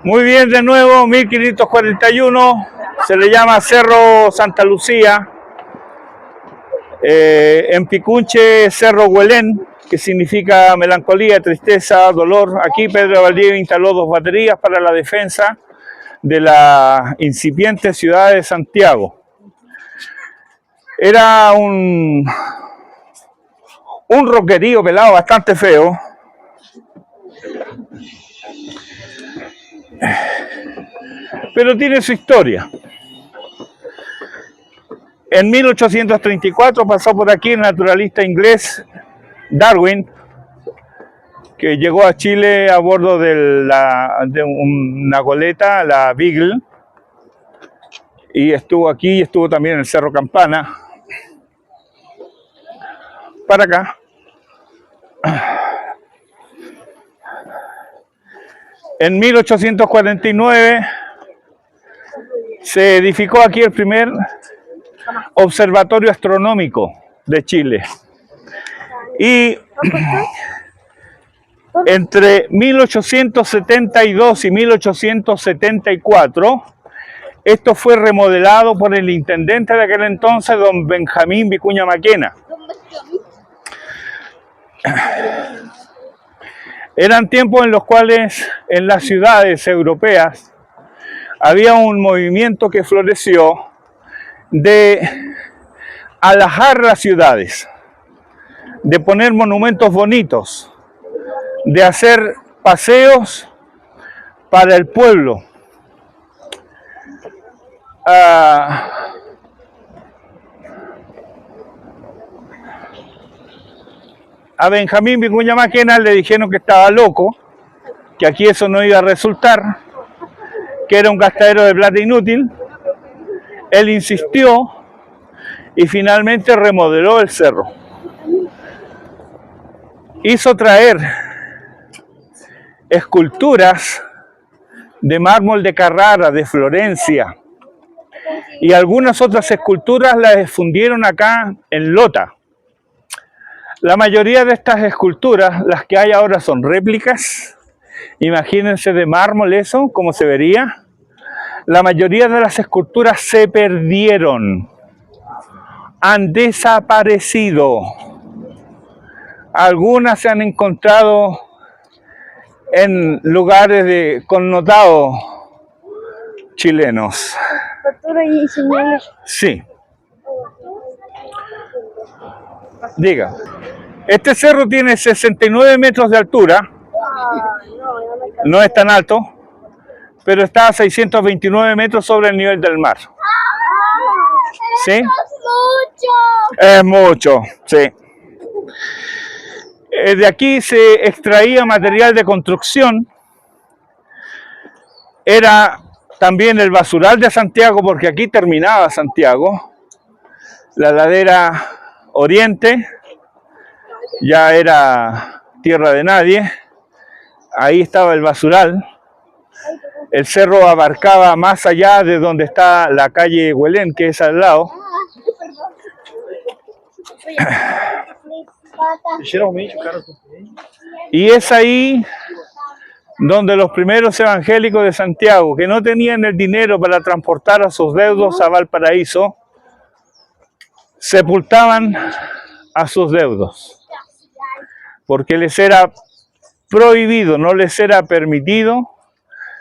Muy bien, de nuevo, 1541, se le llama Cerro Santa Lucía, en Picunche Cerro Huelén, que significa melancolía, tristeza, dolor. Aquí Pedro Valdivia instaló 2 baterías para la defensa de la incipiente ciudad de Santiago. Era un roquerío pelado bastante feo. Pero tiene su historia. En 1834 pasó por aquí el naturalista inglés Darwin, que llegó a Chile a bordo de una goleta, la Beagle, y estuvo aquí y estuvo también en el Cerro Campana. Para acá. En 1849 se edificó aquí el primer observatorio astronómico de Chile. Y entre 1872 y 1874, esto fue remodelado por el intendente de aquel entonces, don Benjamín Vicuña Maquena. Eran tiempos en los cuales en las ciudades europeas había un movimiento que floreció de alajar las ciudades, de poner monumentos bonitos, de hacer paseos para el pueblo. A Benjamín Vicuña Maquena le dijeron que estaba loco, que aquí eso no iba a resultar, que era un gastadero de plata inútil. Él insistió y finalmente remodeló el cerro. Hizo traer esculturas de mármol de Carrara, de Florencia, y algunas otras esculturas las fundieron acá en Lota. La mayoría de estas esculturas, las que hay ahora, son réplicas. Imagínense de mármol eso, cómo se vería. La mayoría de las esculturas se perdieron, han desaparecido. Algunas se han encontrado en lugares de connotados chilenos. Sí. Diga. Este cerro tiene 69 metros de altura. No es tan alto, pero está a 629 metros sobre el nivel del mar. ¿Sí? Es mucho, sí. De aquí se extraía material de construcción. Era también el basural de Santiago, porque aquí terminaba Santiago. La ladera oriente ya era tierra de nadie. Ahí estaba el basural. El cerro abarcaba más allá de donde está la calle Huelén, que es al lado. Y es ahí donde los primeros evangélicos de Santiago, que no tenían el dinero para transportar a sus deudos a Valparaíso, sepultaban a sus deudos, porque les era prohibido, no les era permitido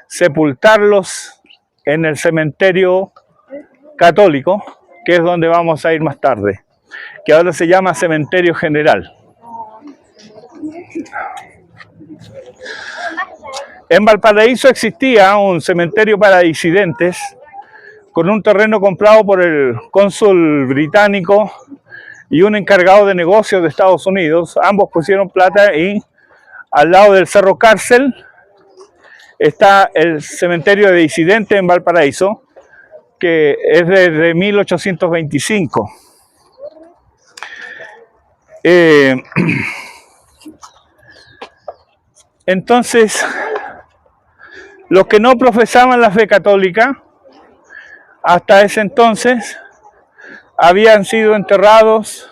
sepultarlos en el cementerio católico, que es donde vamos a ir más tarde, que ahora se llama Cementerio General. En Valparaíso existía un cementerio para disidentes con un terreno comprado por el cónsul británico y un encargado de negocios de Estados Unidos. Ambos pusieron plata y al lado del Cerro Cárcel está el cementerio de disidentes en Valparaíso, que es desde 1825. Entonces, los que no profesaban la fe católica, hasta ese entonces, habían sido enterrados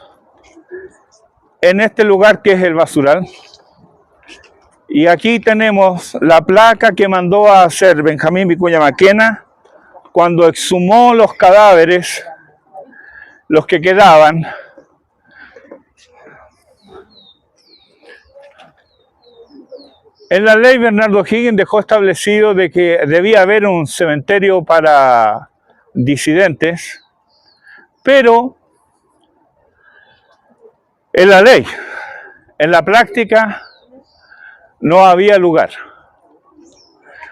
en este lugar que es el basural. Y aquí tenemos la placa que mandó a hacer Benjamín Vicuña Maquena cuando exhumó los cadáveres, los que quedaban. En la ley, Bernardo O'Higgins dejó establecido de que debía haber un cementerio para disidentes, pero en la ley, en la práctica, no había lugar.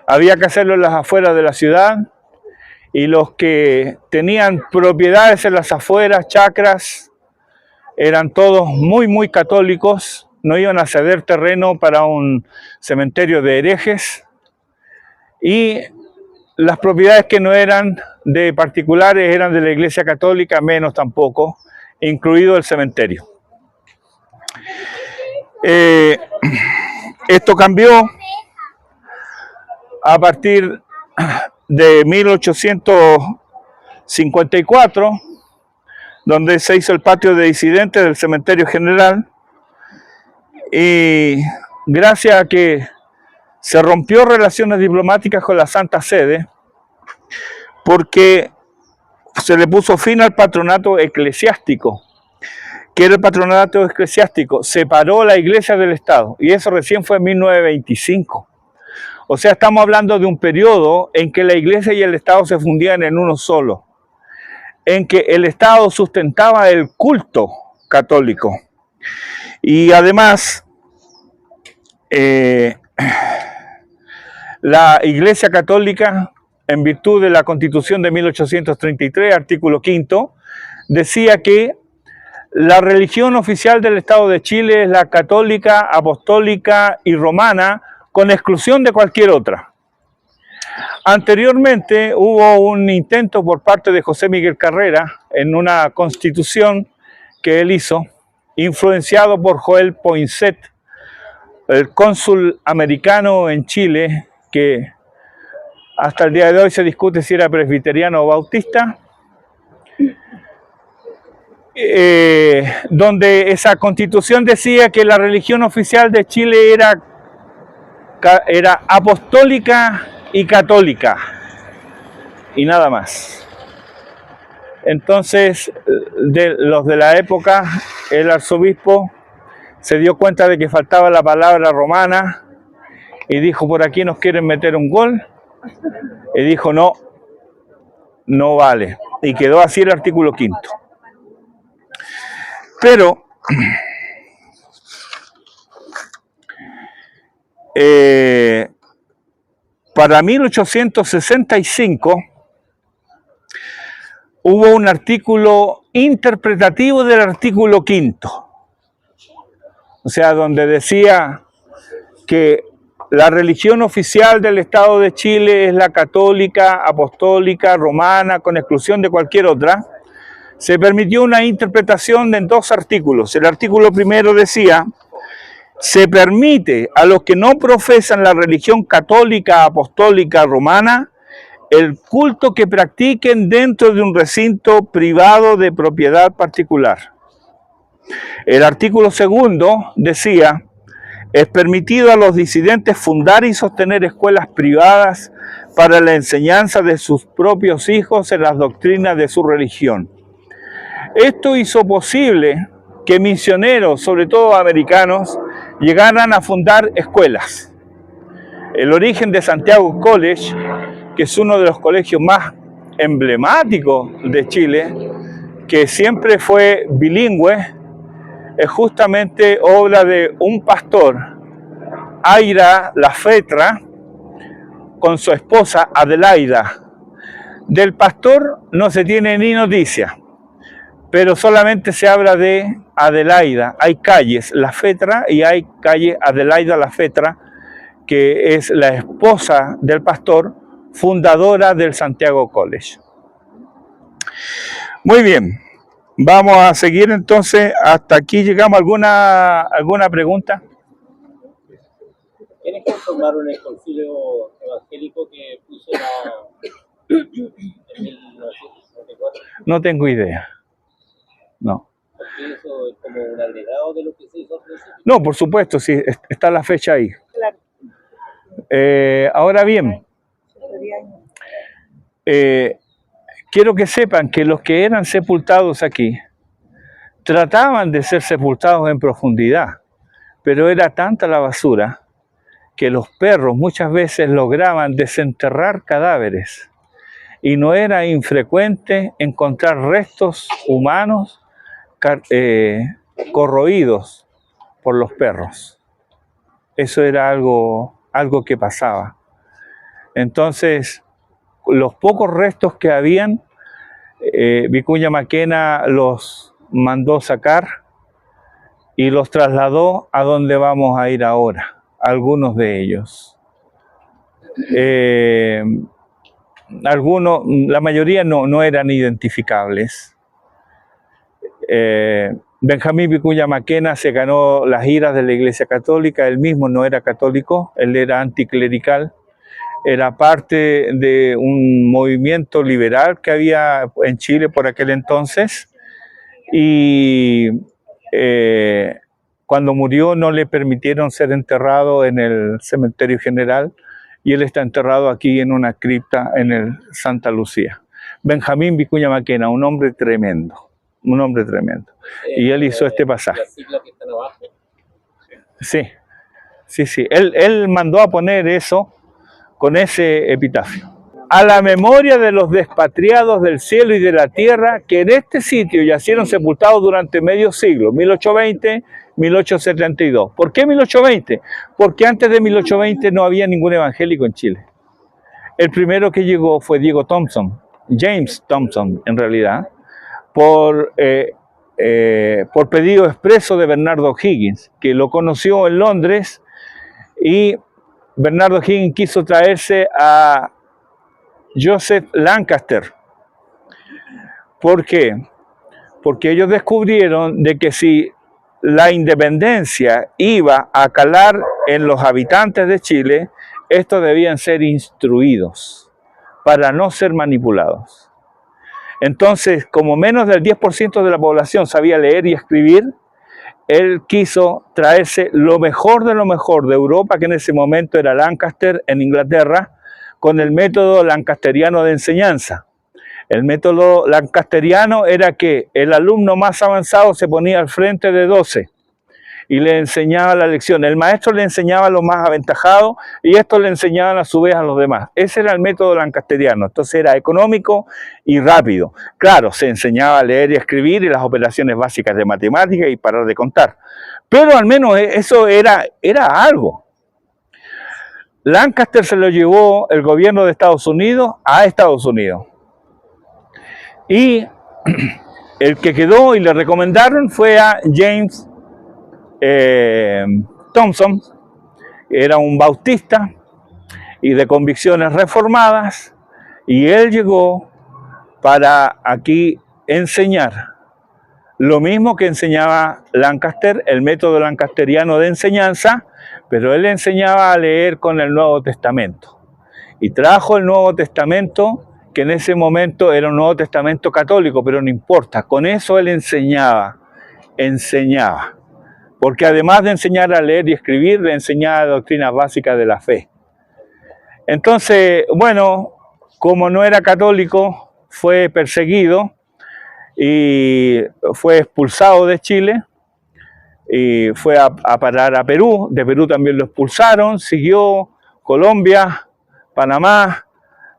Había que hacerlo en las afueras de la ciudad, y los que tenían propiedades en las afueras, chacras, eran todos muy católicos, no iban a ceder terreno para un cementerio de herejes, y las propiedades que no eran de particulares eran de la Iglesia Católica, menos tampoco, incluido el cementerio. Esto cambió a partir de 1854, donde se hizo el patio de disidentes del cementerio general, y gracias a que se rompió relaciones diplomáticas con la Santa Sede, porque se le puso fin al patronato eclesiástico. ¿Qué era el patronato eclesiástico? Separó la iglesia del Estado, y eso recién fue en 1925. O sea, estamos hablando de un periodo en que la iglesia y el Estado se fundían en uno solo, en que el Estado sustentaba el culto católico. Y además, la Iglesia Católica, en virtud de la Constitución de 1833, artículo 5, decía que la religión oficial del Estado de Chile es la católica, apostólica y romana, con exclusión de cualquier otra. Anteriormente hubo un intento por parte de José Miguel Carrera en una constitución que él hizo, influenciado por Joel Poinsett, el cónsul americano en Chile, que hasta el día de hoy se discute si era presbiteriano o bautista, donde esa constitución decía que la religión oficial de Chile era apostólica y católica, y nada más. Entonces, los de la época, el arzobispo se dio cuenta de que faltaba la palabra romana, y dijo: por aquí nos quieren meter un gol, y dijo: no, no vale, y quedó así el artículo 5. Pero para 1865 hubo un artículo interpretativo del artículo 5, o sea, donde decía que la religión oficial del Estado de Chile es la católica, apostólica, romana, con exclusión de cualquier otra. Se permitió una interpretación en 2 artículos. El artículo primero decía: se permite a los que no profesan la religión católica, apostólica, romana, el culto que practiquen dentro de un recinto privado de propiedad particular. El artículo segundo decía: es permitido a los disidentes fundar y sostener escuelas privadas para la enseñanza de sus propios hijos en las doctrinas de su religión. Esto hizo posible que misioneros, sobre todo americanos, llegaran a fundar escuelas. El origen de Santiago College, que es uno de los colegios más emblemáticos de Chile, que siempre fue bilingüe, es justamente obra de un pastor, Aira Lafetra, con su esposa Adelaida. Del pastor no se tiene ni noticia, pero solamente se habla de Adelaida. Hay calles Lafetra y hay calle Adelaida Lafetra, que es la esposa del pastor, fundadora del Santiago College. Muy bien, vamos a seguir entonces. Hasta aquí llegamos. ¿Alguna pregunta? ¿Quiénes conformaron el concilio evangélico que puso en 1964? No tengo idea. No. Porque eso es como un agregado de lo que se hizo al principio. No, por supuesto, sí, está la fecha ahí. La Ahora bien, quiero que sepan que los que eran sepultados aquí trataban de ser sepultados en profundidad, pero era tanta la basura que los perros muchas veces lograban desenterrar cadáveres y no era infrecuente encontrar restos humanos corroídos por los perros. Eso era algo que pasaba. Entonces, los pocos restos que habían, Vicuña Maquena los mandó sacar y los trasladó a donde vamos a ir ahora, algunos de ellos. Algunos, la mayoría no eran identificables. Benjamín Vicuña Maquena se ganó las iras de la Iglesia Católica. Él mismo no era católico, él era anticlerical, era parte de un movimiento liberal que había en Chile por aquel entonces, y cuando murió no le permitieron ser enterrado en el cementerio general, y él está enterrado aquí en una cripta en el Santa Lucía. Benjamín Vicuña Maquena, un hombre tremendo. Un hombre tremendo. Y él hizo este pasaje. Las siglas que están abajo. Sí. Él mandó a poner eso con ese epitafio. A la memoria de los despatriados del cielo y de la tierra que en este sitio yacieron sepultados durante medio siglo, 1820, 1872. ¿Por qué 1820? Porque antes de 1820 no había ningún evangélico en Chile. El primero que llegó fue Diego Thompson, James Thompson en realidad, por pedido expreso de Bernardo Higgins, que lo conoció en Londres, y Bernardo Higgins quiso traerse a Joseph Lancaster. ¿Por qué? Porque ellos descubrieron de que si la independencia iba a calar en los habitantes de Chile, estos debían ser instruidos para no ser manipulados. Entonces, como menos del 10% de la población sabía leer y escribir, él quiso traerse lo mejor de Europa, que en ese momento era Lancaster en Inglaterra, con el método lancasteriano de enseñanza. El método lancasteriano era que el alumno más avanzado se ponía al frente de 12 y le enseñaba la lección. El maestro le enseñaba a los más aventajados y estos le enseñaban a su vez a los demás. Ese era el método lancasteriano. Entonces era económico y rápido. Claro, se enseñaba a leer y escribir y las operaciones básicas de matemática y parar de contar. Pero al menos eso era algo. Lancaster se lo llevó el gobierno de Estados Unidos a Estados Unidos. Y el que quedó y le recomendaron fue a James Thompson, era un bautista y de convicciones reformadas, y él llegó para aquí enseñar lo mismo que enseñaba Lancaster, el método lancasteriano de enseñanza, pero él enseñaba a leer con el Nuevo Testamento. Y trajo el Nuevo Testamento, que en ese momento era un Nuevo Testamento católico, pero no importa, con eso él enseñaba. Porque además de enseñar a leer y escribir, le enseñaba doctrinas básicas de la fe. Entonces, bueno, como no era católico, fue perseguido y fue expulsado de Chile y fue a parar a Perú. De Perú también lo expulsaron, siguió Colombia, Panamá,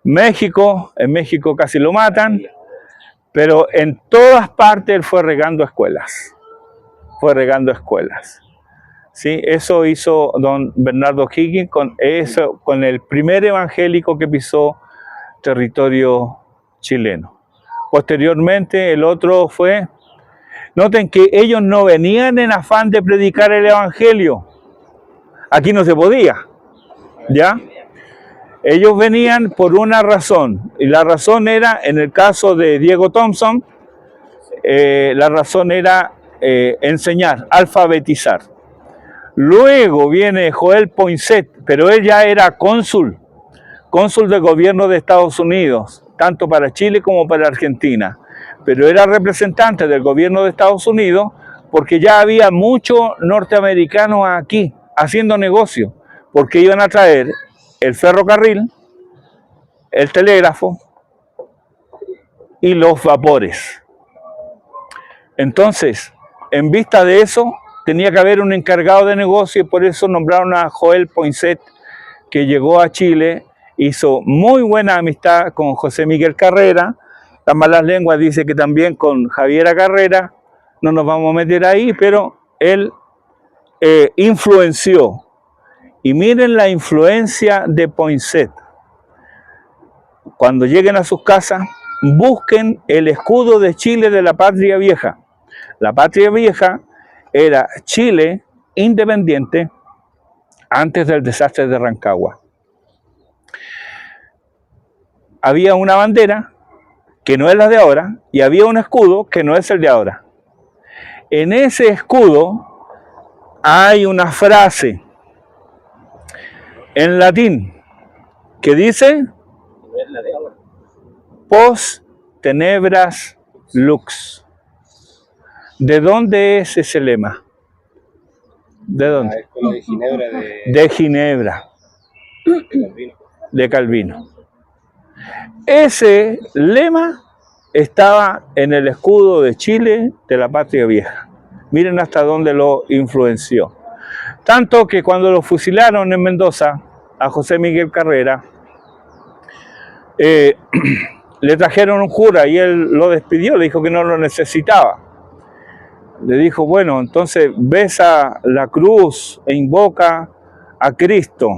México. En México casi lo matan, pero en todas partes él fue regando escuelas. ¿Sí? Eso hizo don Bernardo Higgins con el primer evangélico que pisó territorio chileno. Posteriormente el otro fue, noten que ellos no venían en afán de predicar el evangelio. Aquí no se podía, ¿ya? Ellos venían por una razón, y la razón era, en el caso de Diego Thompson, la razón era enseñar, alfabetizar. Luego viene Joel Poinsett, pero él ya era cónsul del gobierno de Estados Unidos, tanto para Chile como para Argentina. Pero era representante del gobierno de Estados Unidos porque ya había muchos norteamericanos aquí haciendo negocio, porque iban a traer el ferrocarril, el telégrafo y los vapores. Entonces, en vista de eso, tenía que haber un encargado de negocio y por eso nombraron a Joel Poinsett, que llegó a Chile, hizo muy buena amistad con José Miguel Carrera. Las malas lenguas dice que también con Javiera Carrera, no nos vamos a meter ahí, pero él influenció. Y miren la influencia de Poinsett. Cuando lleguen a sus casas, busquen el escudo de Chile de la Patria Vieja. La Patria Vieja era Chile independiente antes del desastre de Rancagua. Había una bandera que no es la de ahora y había un escudo que no es el de ahora. En ese escudo hay una frase en latín que dice Post tenebras lux. ¿De dónde es ese lema? ¿De dónde? De Ginebra, de Ginebra, de Calvino. Ese lema estaba en el escudo de Chile de la Patria Vieja. Miren hasta dónde lo influenció. Tanto que cuando lo fusilaron en Mendoza a José Miguel Carrera, le trajeron un cura y él lo despidió, le dijo que no lo necesitaba. Le dijo, bueno, entonces besa la cruz e invoca a Cristo.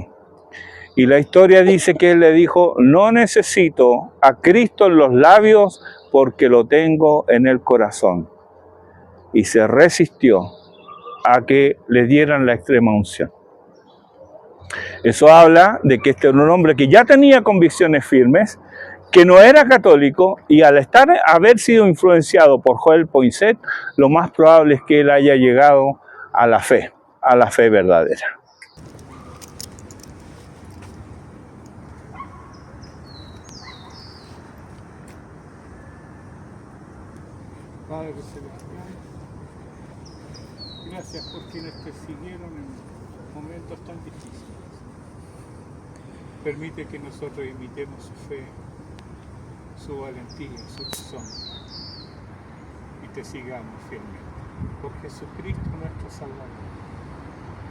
Y la historia dice que él le dijo, no necesito a Cristo en los labios porque lo tengo en el corazón. Y se resistió a que le dieran la extrema unción. Eso habla de que este era un hombre que ya tenía convicciones firmes, que no era católico, y al haber sido influenciado por Joel Poinsett, lo más probable es que él haya llegado a la fe verdadera. Padre Celestial, gracias por quienes te siguieron en momentos tan difíciles. Permite que nosotros imitemos su fe, su valentía, su tesón, y te sigamos fielmente. Por Jesucristo nuestro Salvador.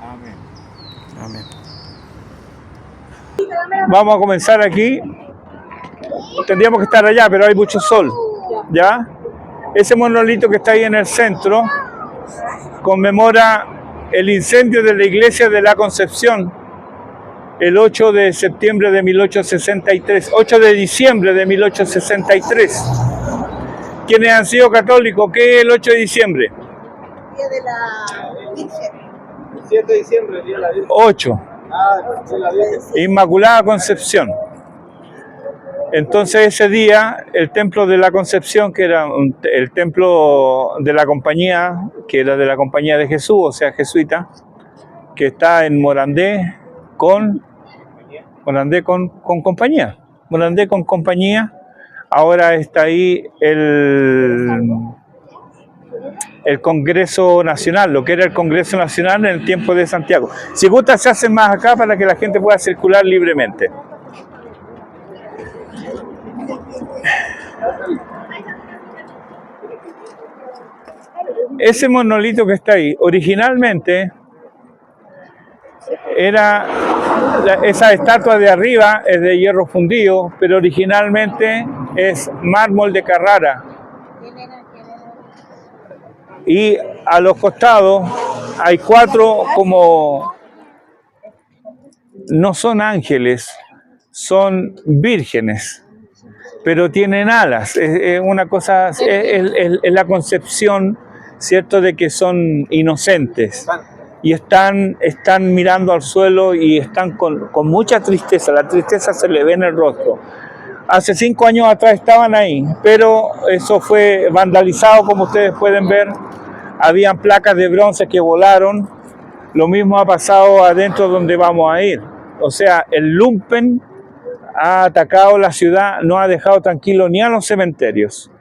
Amén. Amén. Vamos a comenzar aquí. Tendríamos que estar allá, pero hay mucho sol. ¿Ya? Ese monolito que está ahí en el centro conmemora el incendio de la iglesia de la Concepción el 8 de septiembre de 1863, 8 de diciembre de 1863. ¿Quiénes han sido católicos? ¿Qué es el 8 de diciembre? Día de la Virgen. El 7 de diciembre, el día de la Virgen. 8. De la Virgen. Inmaculada Concepción. Entonces ese día el templo de la Concepción, que era el templo de la compañía, que era de la Compañía de Jesús, o sea jesuita, que está en Morandé con compañía. Morandé con compañía. Ahora está ahí el Congreso Nacional, lo que era el Congreso Nacional en el tiempo de Santiago. Si gusta se hacen más acá para que la gente pueda circular libremente. Ese monolito que está ahí, originalmente era, esa estatua de arriba es de hierro fundido, pero originalmente es mármol de Carrara. Y a los costados hay 4 como, no son ángeles, son vírgenes, pero tienen alas. Es una cosa, es la concepción, ¿cierto?, de que son inocentes. Y están mirando al suelo y están con mucha tristeza. La tristeza se le ve en el rostro. Hace 5 años atrás estaban ahí, pero eso fue vandalizado, como ustedes pueden ver. Habían placas de bronce que volaron. Lo mismo ha pasado adentro donde vamos a ir. O sea, el lumpen ha atacado la ciudad, no ha dejado tranquilo ni a los cementerios.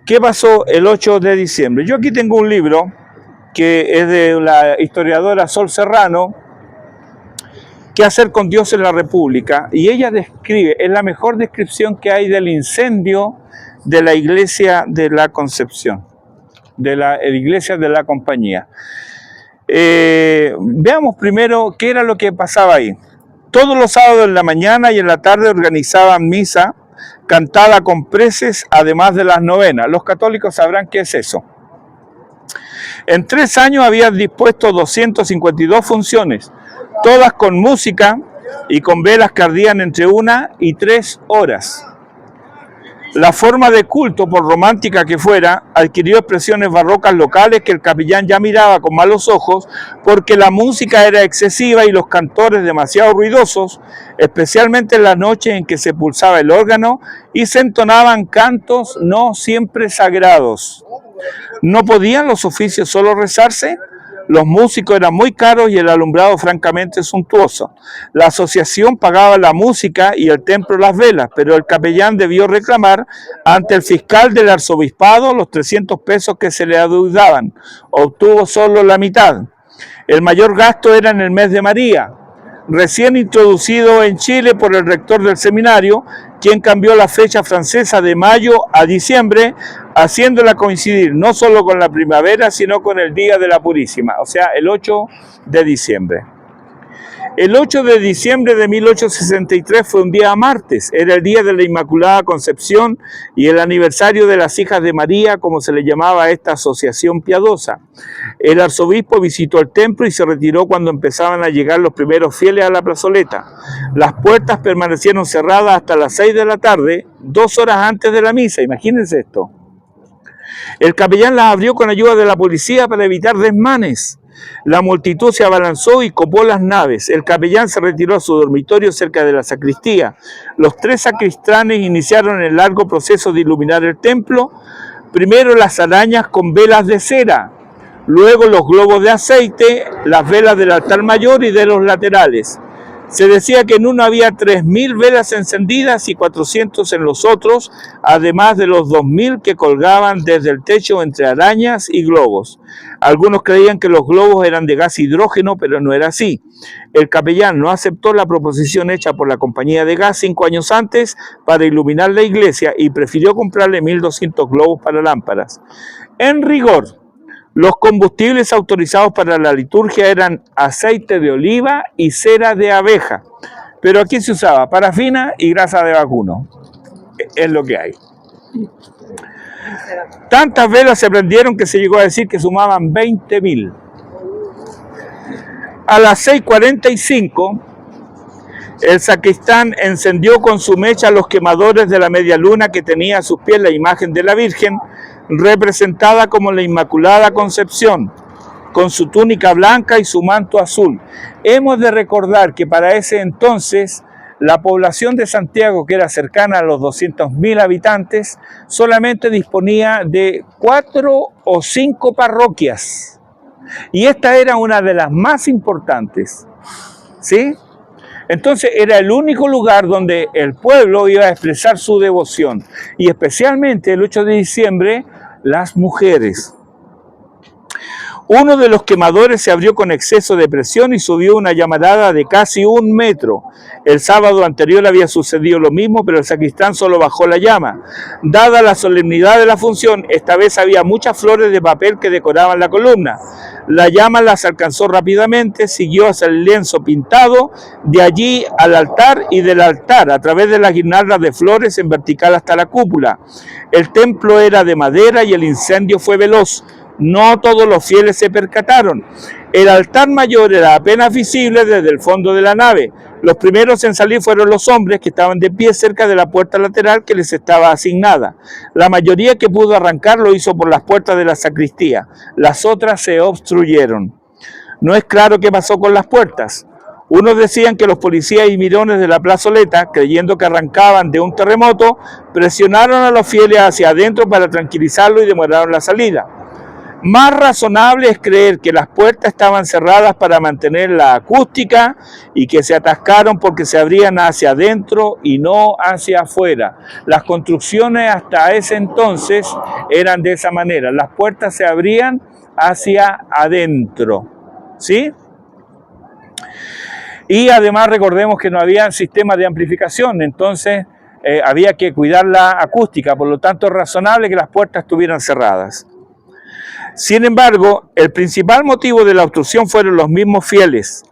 ¿Qué pasó el 8 de diciembre? Yo aquí tengo un libro que es de la historiadora Sol Serrano, ¿Qué hacer con Dios en la República? Y ella describe, es la mejor descripción que hay del incendio de la iglesia de la Concepción, de la iglesia de la Compañía. Veamos primero qué era lo que pasaba ahí. Todos los sábados en la mañana y en la tarde organizaban misa cantada con preces, además de las novenas. Los católicos sabrán qué es eso. En 3 años habían dispuesto 252 funciones, todas con música y con velas que ardían entre 1 y 3 horas. La forma de culto, por romántica que fuera, adquirió expresiones barrocas locales que el capellán ya miraba con malos ojos porque la música era excesiva y los cantores demasiado ruidosos, especialmente en las noches en que se pulsaba el órgano y se entonaban cantos no siempre sagrados. ¿No podían los oficios solo rezarse? Los músicos eran muy caros y el alumbrado francamente suntuoso. La asociación pagaba la música y el templo las velas, pero el capellán debió reclamar ante el fiscal del arzobispado los 300 pesos que se le adeudaban. Obtuvo solo la mitad. El mayor gasto era en el mes de María, recién introducido en Chile por el rector del seminario, quien cambió la fecha francesa de mayo a diciembre, haciéndola coincidir no solo con la primavera, sino con el Día de la Purísima, o sea, el 8 de diciembre. El 8 de diciembre de 1863 fue un día martes, era el día de la Inmaculada Concepción y el aniversario de las Hijas de María, como se le llamaba a esta asociación piadosa. El arzobispo visitó el templo y se retiró cuando empezaban a llegar los primeros fieles a la plazoleta. Las puertas permanecieron cerradas hasta las 6 de la tarde, 2 horas antes de la misa, imagínense esto. El capellán las abrió con ayuda de la policía para evitar desmanes. La multitud se abalanzó y copó las naves. El capellán se retiró a su dormitorio cerca de la sacristía. Los 3 sacristanes iniciaron el largo proceso de iluminar el templo. Primero las arañas con velas de cera, luego los globos de aceite, las velas del altar mayor y de los laterales. Se decía que en uno había 3.000 velas encendidas y 400 en los otros, además de los 2.000 que colgaban desde el techo entre arañas y globos. Algunos creían que los globos eran de gas hidrógeno, pero no era así. El capellán no aceptó la proposición hecha por la compañía de gas 5 años antes para iluminar la iglesia y prefirió comprarle 1.200 globos para lámparas. En rigor, los combustibles autorizados para la liturgia eran aceite de oliva y cera de abeja, pero aquí se usaba parafina y grasa de vacuno. Es lo que hay. Tantas velas se prendieron que se llegó a decir que sumaban 20.000. A las 6:45, el sacristán encendió con su mecha los quemadores de la media luna que tenía a sus pies la imagen de la Virgen, representada como la Inmaculada Concepción, con su túnica blanca y su manto azul. Hemos de recordar que para ese entonces la población de Santiago, que era cercana a los 200.000 habitantes, solamente disponía de 4 o 5 parroquias. Y esta era una de las más importantes, ¿sí? Entonces era el único lugar donde el pueblo iba a expresar su devoción. Y especialmente el 8 de diciembre, las mujeres. Uno de los quemadores se abrió con exceso de presión y subió una llamarada de casi 1 metro. El sábado anterior había sucedido lo mismo, pero el sacristán solo bajó la llama. Dada la solemnidad de la función, esta vez había muchas flores de papel que decoraban la columna. La llama las alcanzó rápidamente, siguió hacia el lienzo pintado, de allí al altar y del altar, a través de las guirnaldas de flores en vertical hasta la cúpula. El templo era de madera y el incendio fue veloz. No todos los fieles se percataron. El altar mayor era apenas visible desde el fondo de la nave. Los primeros en salir fueron los hombres que estaban de pie cerca de la puerta lateral que les estaba asignada. La mayoría que pudo arrancar lo hizo por las puertas de la sacristía. Las otras se obstruyeron. No es claro qué pasó con las puertas. Unos decían que los policías y mirones de la plazoleta, creyendo que arrancaban de un terremoto, presionaron a los fieles hacia adentro para tranquilizarlos y demoraron la salida. Más razonable es creer que las puertas estaban cerradas para mantener la acústica y que se atascaron porque se abrían hacia adentro y no hacia afuera. Las construcciones hasta ese entonces eran de esa manera. Las puertas se abrían hacia adentro, ¿sí? Y además recordemos que no había sistema de amplificación, entonces había que cuidar la acústica, por lo tanto es razonable que las puertas estuvieran cerradas. Sin embargo, el principal motivo de la obstrucción fueron los mismos fieles.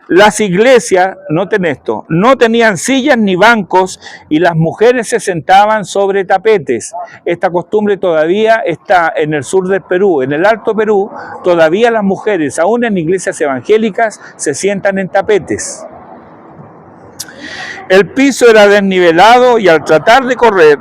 Las iglesias, noten esto, no tenían sillas ni bancos y las mujeres se sentaban sobre tapetes. Esta costumbre todavía está en el sur del Perú, en el Alto Perú, todavía las mujeres, aún en iglesias evangélicas, se sientan en tapetes. El piso era desnivelado y al tratar de correr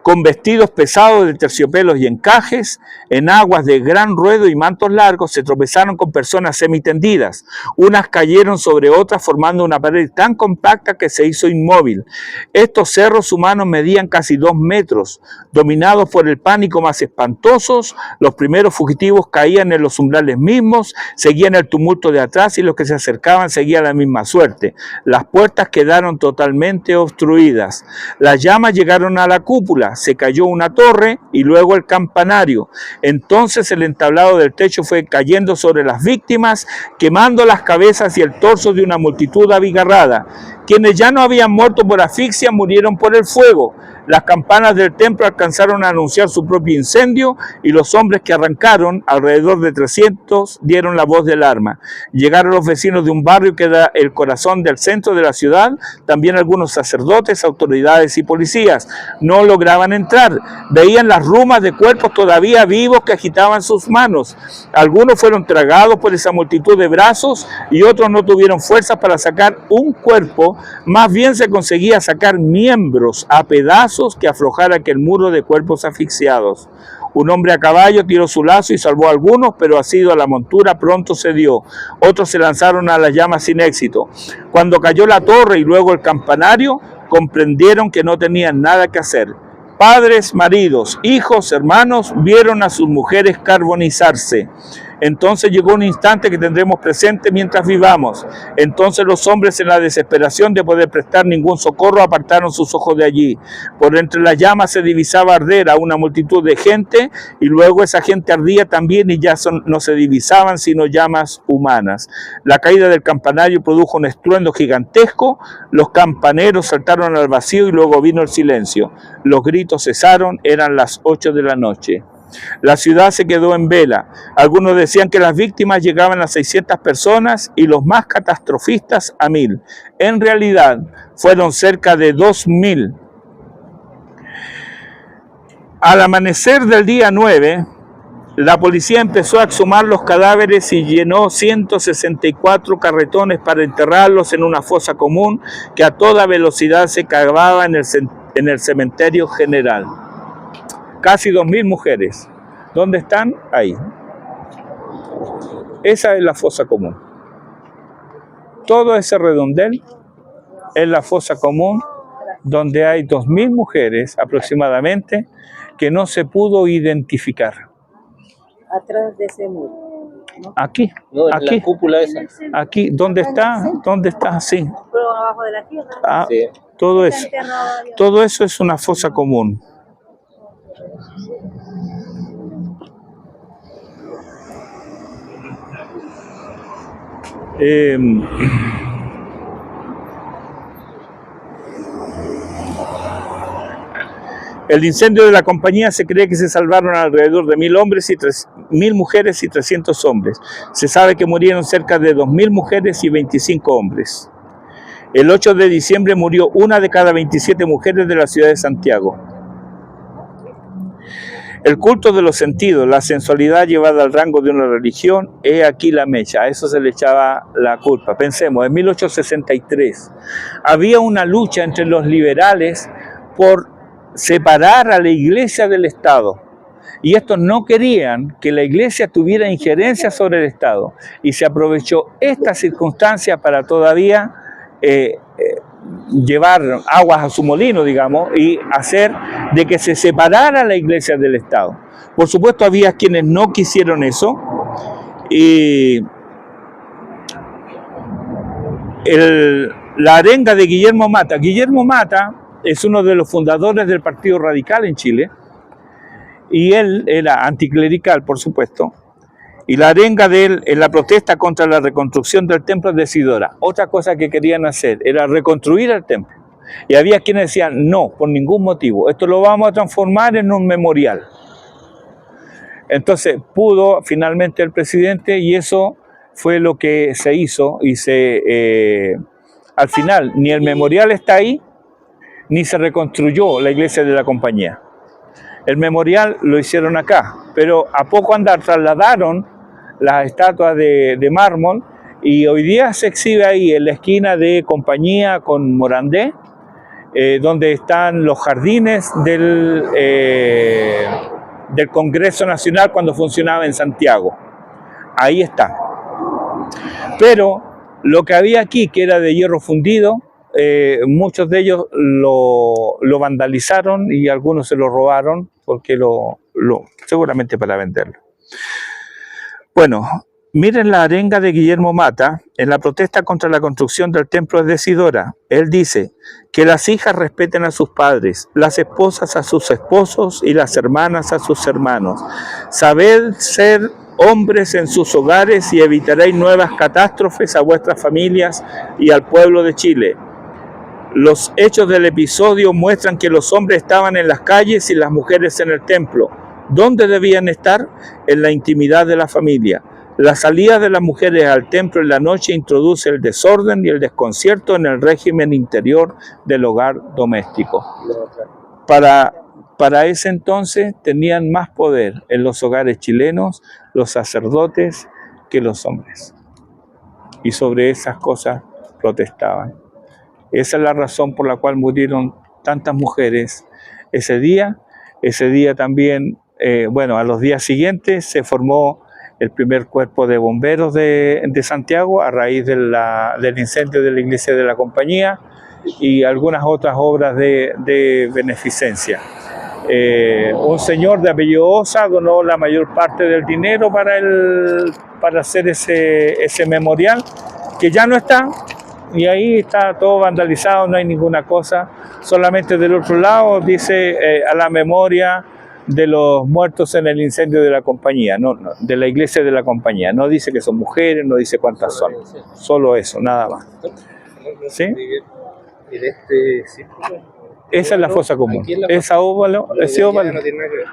con vestidos pesados de terciopelos y encajes, en aguas de gran ruedo y mantos largos, se tropezaron con personas semitendidas. Unas cayeron sobre otras formando una pared tan compacta que se hizo inmóvil. Estos cerros humanos medían casi 2 metros. Dominados por el pánico más espantosos, los primeros fugitivos caían en los umbrales mismos, seguían el tumulto de atrás y los que se acercaban seguían la misma suerte. Las puertas quedaron totalmente obstruidas. Las llamas llegaron a la cúpula, se cayó una torre y luego el campanario. Entonces el entablado del techo fue cayendo sobre las víctimas, quemando las cabezas y el torso de una multitud abigarrada. Quienes ya no habían muerto por asfixia murieron por el fuego. Las campanas del templo alcanzaron a anunciar su propio incendio y los hombres que arrancaron, alrededor de 300, dieron la voz de alarma. Llegaron los vecinos de un barrio que era el corazón del centro de la ciudad, también algunos sacerdotes, autoridades y policías. No lograban entrar. Veían las rumas de cuerpos todavía vivos que agitaban sus manos. Algunos fueron tragados por esa multitud de brazos y otros no tuvieron fuerzas para sacar un cuerpo. Más bien se conseguía sacar miembros a pedazos que aflojara aquel muro de cuerpos asfixiados. Un hombre a caballo tiró su lazo y salvó a algunos, pero asido a la montura pronto cedió. Otros se lanzaron a las llamas sin éxito. Cuando cayó la torre y luego el campanario, comprendieron que no tenían nada que hacer. Padres, maridos, hijos, hermanos, vieron a sus mujeres carbonizarse. Entonces llegó un instante que tendremos presente mientras vivamos. Entonces los hombres, en la desesperación de poder prestar ningún socorro, apartaron sus ojos de allí. Por entre las llamas se divisaba arder a una multitud de gente, y luego esa gente ardía también y ya no se divisaban sino llamas humanas. La caída del campanario produjo un estruendo gigantesco. Los campaneros saltaron al vacío y luego vino el silencio. Los gritos cesaron, eran las 8 de la noche. La ciudad se quedó en vela. Algunos decían que las víctimas llegaban a 600 personas y los más catastrofistas a 1000. En realidad, fueron cerca de 2000. Al amanecer del día 9, la policía empezó a exhumar los cadáveres y llenó 164 carretones para enterrarlos en una fosa común que a toda velocidad se cavaba en el cementerio general. Casi 2000 mujeres. ¿Dónde están? Ahí. Esa es la fosa común. Todo ese redondel es la fosa común donde hay 2000 mujeres aproximadamente que no se pudo identificar. Atrás de ese muro, ¿no? Aquí, No, en aquí, la cúpula esa. aquí. ¿Dónde está? ¿Dónde está? Sí. Pero abajo de la tierra. Ah, Sí. todo eso es una fosa común. El incendio de la compañía se cree que se salvaron alrededor de 1000 hombres y 1000 mujeres y 300 hombres. Se sabe que murieron cerca de 2000 mujeres y 25 hombres. El 8 de diciembre murió 1 de cada 27 mujeres de la ciudad de Santiago. El culto de los sentidos, la sensualidad llevada al rango de una religión, he aquí la mecha. A eso se le echaba la culpa. Pensemos, en 1863 había una lucha entre los liberales por separar a la iglesia del Estado. Y estos no querían que la iglesia tuviera injerencia sobre el Estado. Y se aprovechó esta circunstancia para todavía llevar aguas a su molino, digamos, y hacer de que se separara la iglesia del Estado. Por supuesto, había quienes no quisieron eso, y la arenga de Guillermo Mata. Guillermo Mata es uno de los fundadores del Partido Radical en Chile, y él era anticlerical, por supuesto, Y la arenga de él en la protesta contra la reconstrucción del templo de Isidora. Otra cosa que querían hacer era reconstruir el templo. Y había quienes decían, no, por ningún motivo, esto lo vamos a transformar en un memorial. Entonces pudo finalmente el presidente, y eso fue lo que se hizo, y al final ni el memorial está ahí, ni se reconstruyó la iglesia de la compañía. El memorial lo hicieron acá, pero a poco andar trasladaron las estatuas de mármol, y hoy día se exhibe ahí en la esquina de Compañía con Morandé, donde están los jardines del Congreso Nacional cuando funcionaba en Santiago. Ahí está. Pero lo que había aquí, que era de hierro fundido, muchos de ellos lo vandalizaron y algunos se lo robaron porque seguramente para venderlo. Bueno, miren la arenga de Guillermo Mata en la protesta contra la construcción del templo de Isidora. Él dice que las hijas respeten a sus padres, las esposas a sus esposos y las hermanas a sus hermanos. Sabed ser hombres en sus hogares y evitaréis nuevas catástrofes a vuestras familias y al pueblo de Chile. Los hechos del episodio muestran que los hombres estaban en las calles y las mujeres en el templo. ¿Dónde debían estar? En la intimidad de la familia. La salida de las mujeres al templo en la noche introduce el desorden y el desconcierto en el régimen interior del hogar doméstico. Para ese entonces tenían más poder en los hogares chilenos los sacerdotes que los hombres. Y sobre esas cosas protestaban. Esa es la razón por la cual murieron tantas mujeres ese día. Ese día también, a los días siguientes se formó el primer cuerpo de bomberos de Santiago a raíz del incendio de la iglesia de la compañía y algunas otras obras de beneficencia. Un señor de apellido Osa donó la mayor parte del dinero para hacer ese memorial, que ya no está, y ahí está todo vandalizado, no hay ninguna cosa. Solamente del otro lado dice a la memoria de los muertos en el incendio de la compañía, no, de la iglesia de la compañía. No dice que son mujeres, no dice cuántas son. Solo eso, nada más. ¿Sí? Esa es la fosa común. Ese óvalo.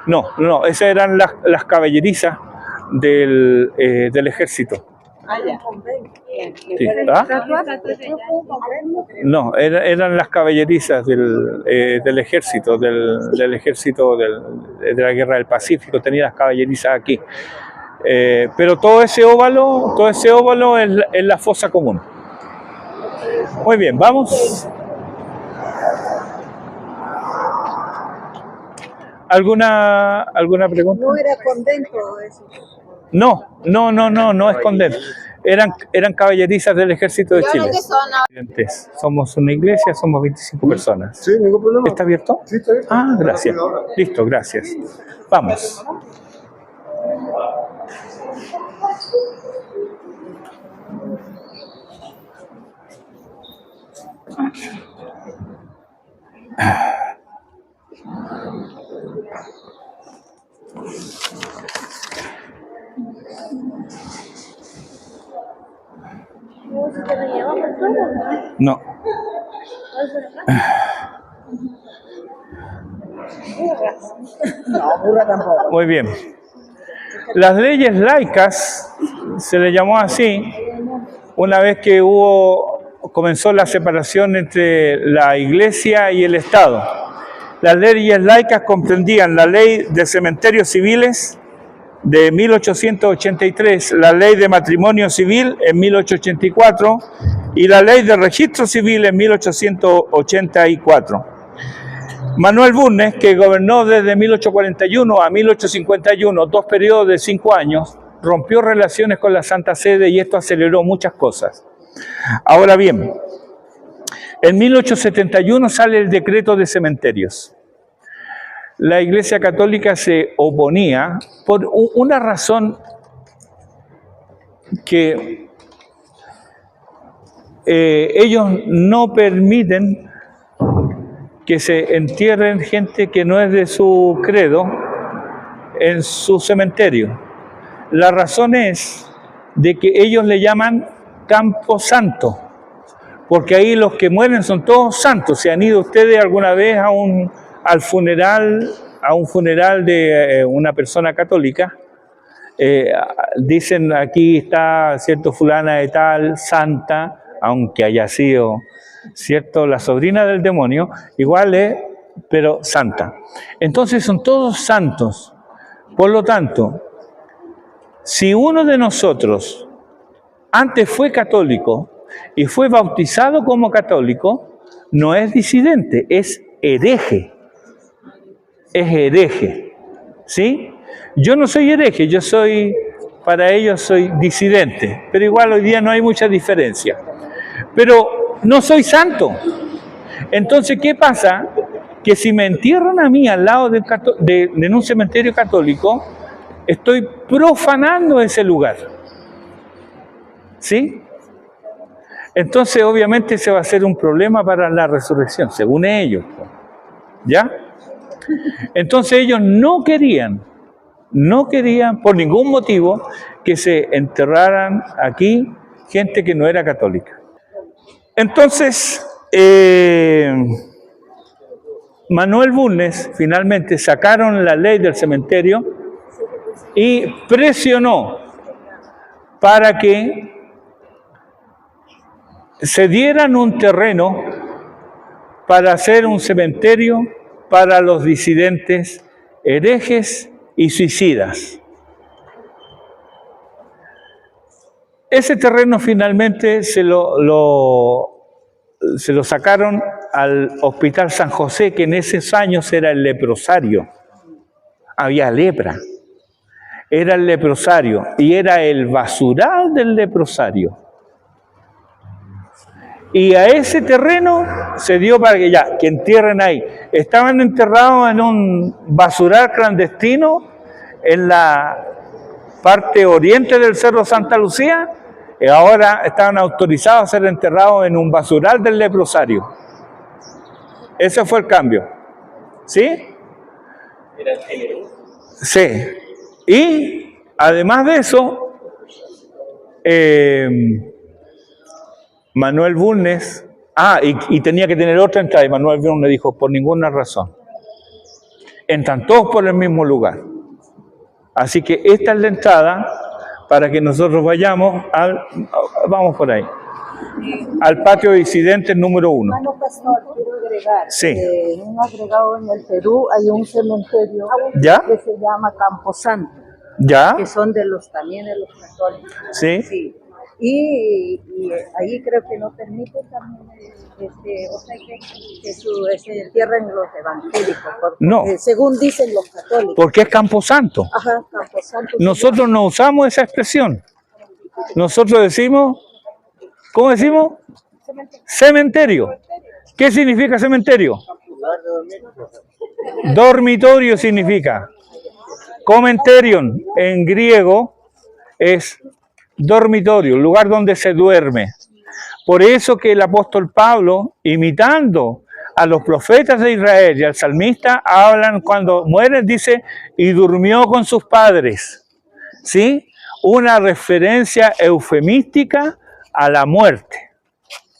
No, esas eran las caballerizas del ejército. Sí. ¿Ah? No, eran las caballerizas del ejército, del ejército de la Guerra del Pacífico, tenía las caballerizas aquí. Pero todo ese óvalo es la fosa común. Muy bien, vamos. ¿Alguna pregunta? No era convento eso. No es convento. Eran caballerizas del ejército de Chile. Somos una iglesia, somos 25 personas. Sí, ningún problema. ¿Está abierto? Sí, está abierto. Ah, gracias. Listo, gracias. Vamos. No. Muy bien. Las leyes laicas se le llamó así una vez que comenzó la separación entre la Iglesia y el Estado. Las leyes laicas comprendían la ley de cementerios civiles de 1883, la ley de matrimonio civil en 1884 y la ley de registro civil en 1884. Manuel Bulnes, que gobernó desde 1841 a 1851, 2 periodos de 5 años, rompió relaciones con la Santa Sede y esto aceleró muchas cosas. Ahora bien, en 1871 sale el decreto de cementerios. La Iglesia Católica se oponía por una razón que ellos no permiten que se entierren gente que no es de su credo en su cementerio. La razón es de que ellos le llaman Camposanto, porque ahí los que mueren son todos santos. ¿Se han ido ustedes alguna vez a un funeral de una persona católica? Dicen aquí está cierto fulana de tal, santa, aunque haya sido cierto la sobrina del demonio, igual es, pero santa. Entonces son todos santos. Por lo tanto, si uno de nosotros antes fue católico y fue bautizado como católico, no es disidente, es hereje. Es hereje. ¿Sí? Yo no soy hereje, para ellos soy disidente, pero igual hoy día no hay mucha diferencia. Pero no soy santo. Entonces, ¿qué pasa? Que si me entierran a mí al lado en un cementerio católico, estoy profanando ese lugar. ¿Sí? Entonces, obviamente, se va a hacer un problema para la resurrección, según ellos. ¿Ya? Entonces, ellos no querían por ningún motivo que se enterraran aquí gente que no era católica. Entonces, Manuel Bulnes finalmente sacaron la ley del cementerio y presionó para que se dieran un terreno para hacer un cementerio para los disidentes herejes y suicidas. Ese terreno finalmente se lo sacaron al Hospital San José, que en esos años era el leprosario. Había lepra. Era el leprosario y era el basural del leprosario. Y a ese terreno se dio para que entierren ahí. Estaban enterrados en un basural clandestino en la parte oriente del Cerro Santa Lucía, y ahora estaban autorizados a ser enterrados en un basural del leprosario. Ese fue el cambio. ¿Sí? Sí. Y además de eso, Manuel Bulnes, y tenía que tener otra entrada, y Manuel Bulnes dijo, por ninguna razón. Entran todos por el mismo lugar. Así que esta es la entrada para que nosotros vayamos vamos por ahí, al patio de disidentes número 1. Hermano pastor, quiero agregar. Sí. En un agregado en el Perú hay un cementerio ¿Ya? que se llama Camposanto, ¿Ya? que son también de los católicos. Sí. Sí. Y ahí creo que no permite también, que se entierren los evangélicos, porque, No. según dicen los católicos. Porque es Camposanto. Ajá, Camposanto. Nosotros no usamos esa expresión. Nosotros decimos, ¿cómo decimos? Cementerio. ¿Qué significa cementerio? Dormitorio significa. Comenterion en griego es dormitorio, lugar donde se duerme. Por eso que el apóstol Pablo, imitando a los profetas de Israel y al salmista, hablan cuando mueren, dice, y durmió con sus padres. ¿Sí? Una referencia eufemística a la muerte.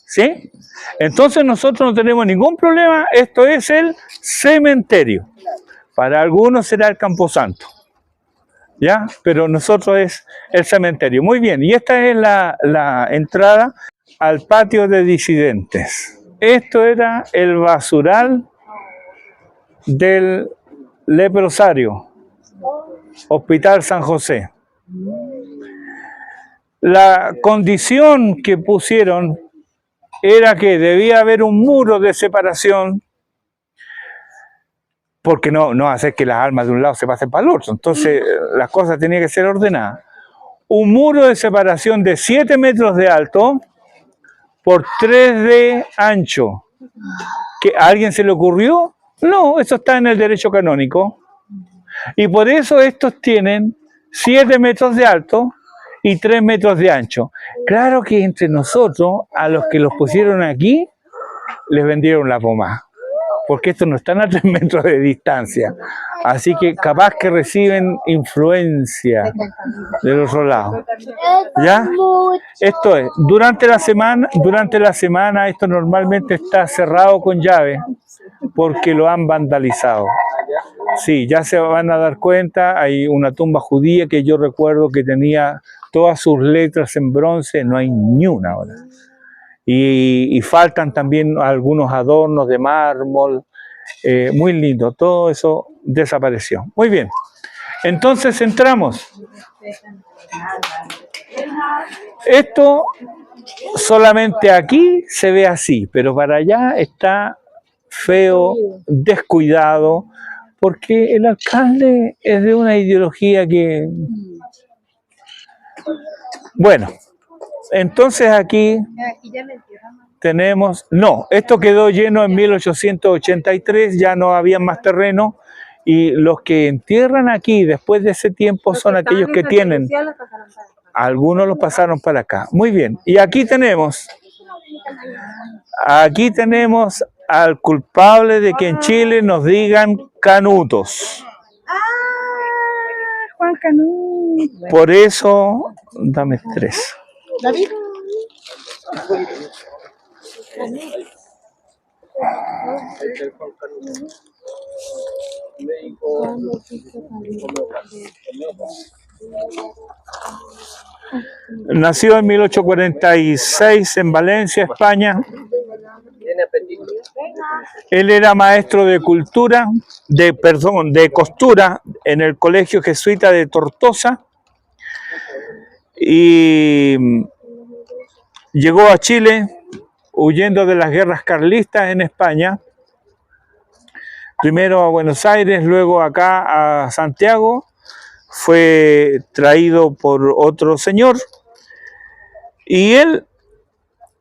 ¿Sí? Entonces nosotros no tenemos ningún problema, esto es el cementerio. Para algunos será el camposanto. ¿Ya? Pero nosotros es el cementerio. Muy bien, y esta es la entrada al patio de disidentes. Esto era el basural del leprosario, Hospital San José. La condición que pusieron era que debía haber un muro de separación, porque no hacer que las almas de un lado se pasen para el otro. Entonces, las cosas tenían que ser ordenadas. Un muro de separación de 7 metros de alto por 3 de ancho. ¿Que a alguien se le ocurrió? No, eso está en el derecho canónico. Y por eso estos tienen 7 metros de alto y 3 metros de ancho. Claro que entre nosotros, a los que los pusieron aquí, les vendieron la pomada. porque estos no están a 3 metros de distancia. Así que capaz que reciben influencia del otro lado. ¿Ya? Esto es, durante la semana esto normalmente está cerrado con llave porque lo han vandalizado. Sí, ya se van a dar cuenta, hay una tumba judía que yo recuerdo que tenía todas sus letras en bronce, no hay ni una ahora. Y faltan también algunos adornos de mármol, muy lindo, todo eso desapareció. Muy bien, entonces entramos. Esto solamente aquí se ve así, pero para allá está feo, descuidado, porque el alcalde es de una ideología que... Bueno, entonces aquí tenemos... No, esto quedó lleno en 1883, ya no había más terreno, y los que entierran aquí después de ese tiempo son aquellos que tienen... Algunos los pasaron para acá. Muy bien, y aquí tenemos al culpable de que en Chile nos digan canutos. Juan Canuto. Por eso, dame 3. David. Nació en 1846 en Valencia, España. Él era maestro de costura en el Colegio Jesuita de Tortosa y llegó a Chile huyendo de las guerras carlistas en España. Primero a Buenos Aires, luego acá a Santiago. Fue traído por otro señor y él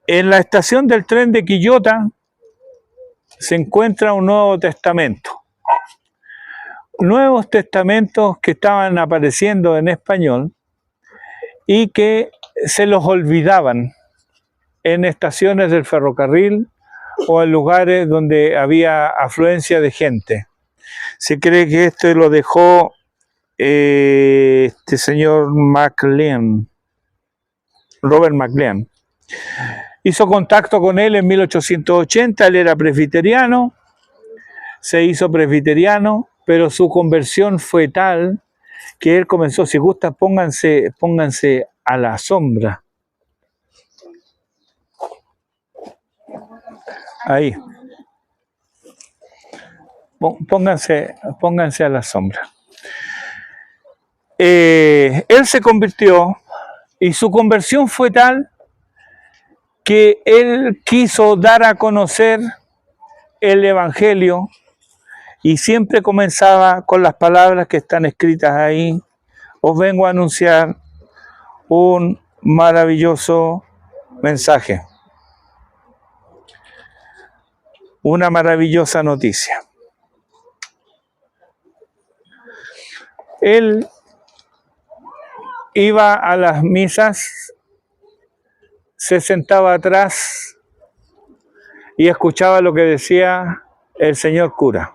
en la estación del tren de Quillota se encuentra un Nuevo Testamento. Nuevos testamentos que estaban apareciendo en español y que se los olvidaban en estaciones del ferrocarril o en lugares donde había afluencia de gente. Se cree que esto lo dejó este señor MacLean, Robert MacLean. Hizo contacto con él en 1880, él era presbiteriano, se hizo presbiteriano, pero su conversión fue tal que él comenzó, si gusta, pónganse a la sombra. Ahí. Pónganse a la sombra. Él se convirtió y su conversión fue tal que él quiso dar a conocer el Evangelio y siempre comenzaba con las palabras que están escritas ahí. Os vengo a anunciar un maravilloso mensaje, una maravillosa noticia. Él iba a las misas, se sentaba atrás y escuchaba lo que decía el señor cura.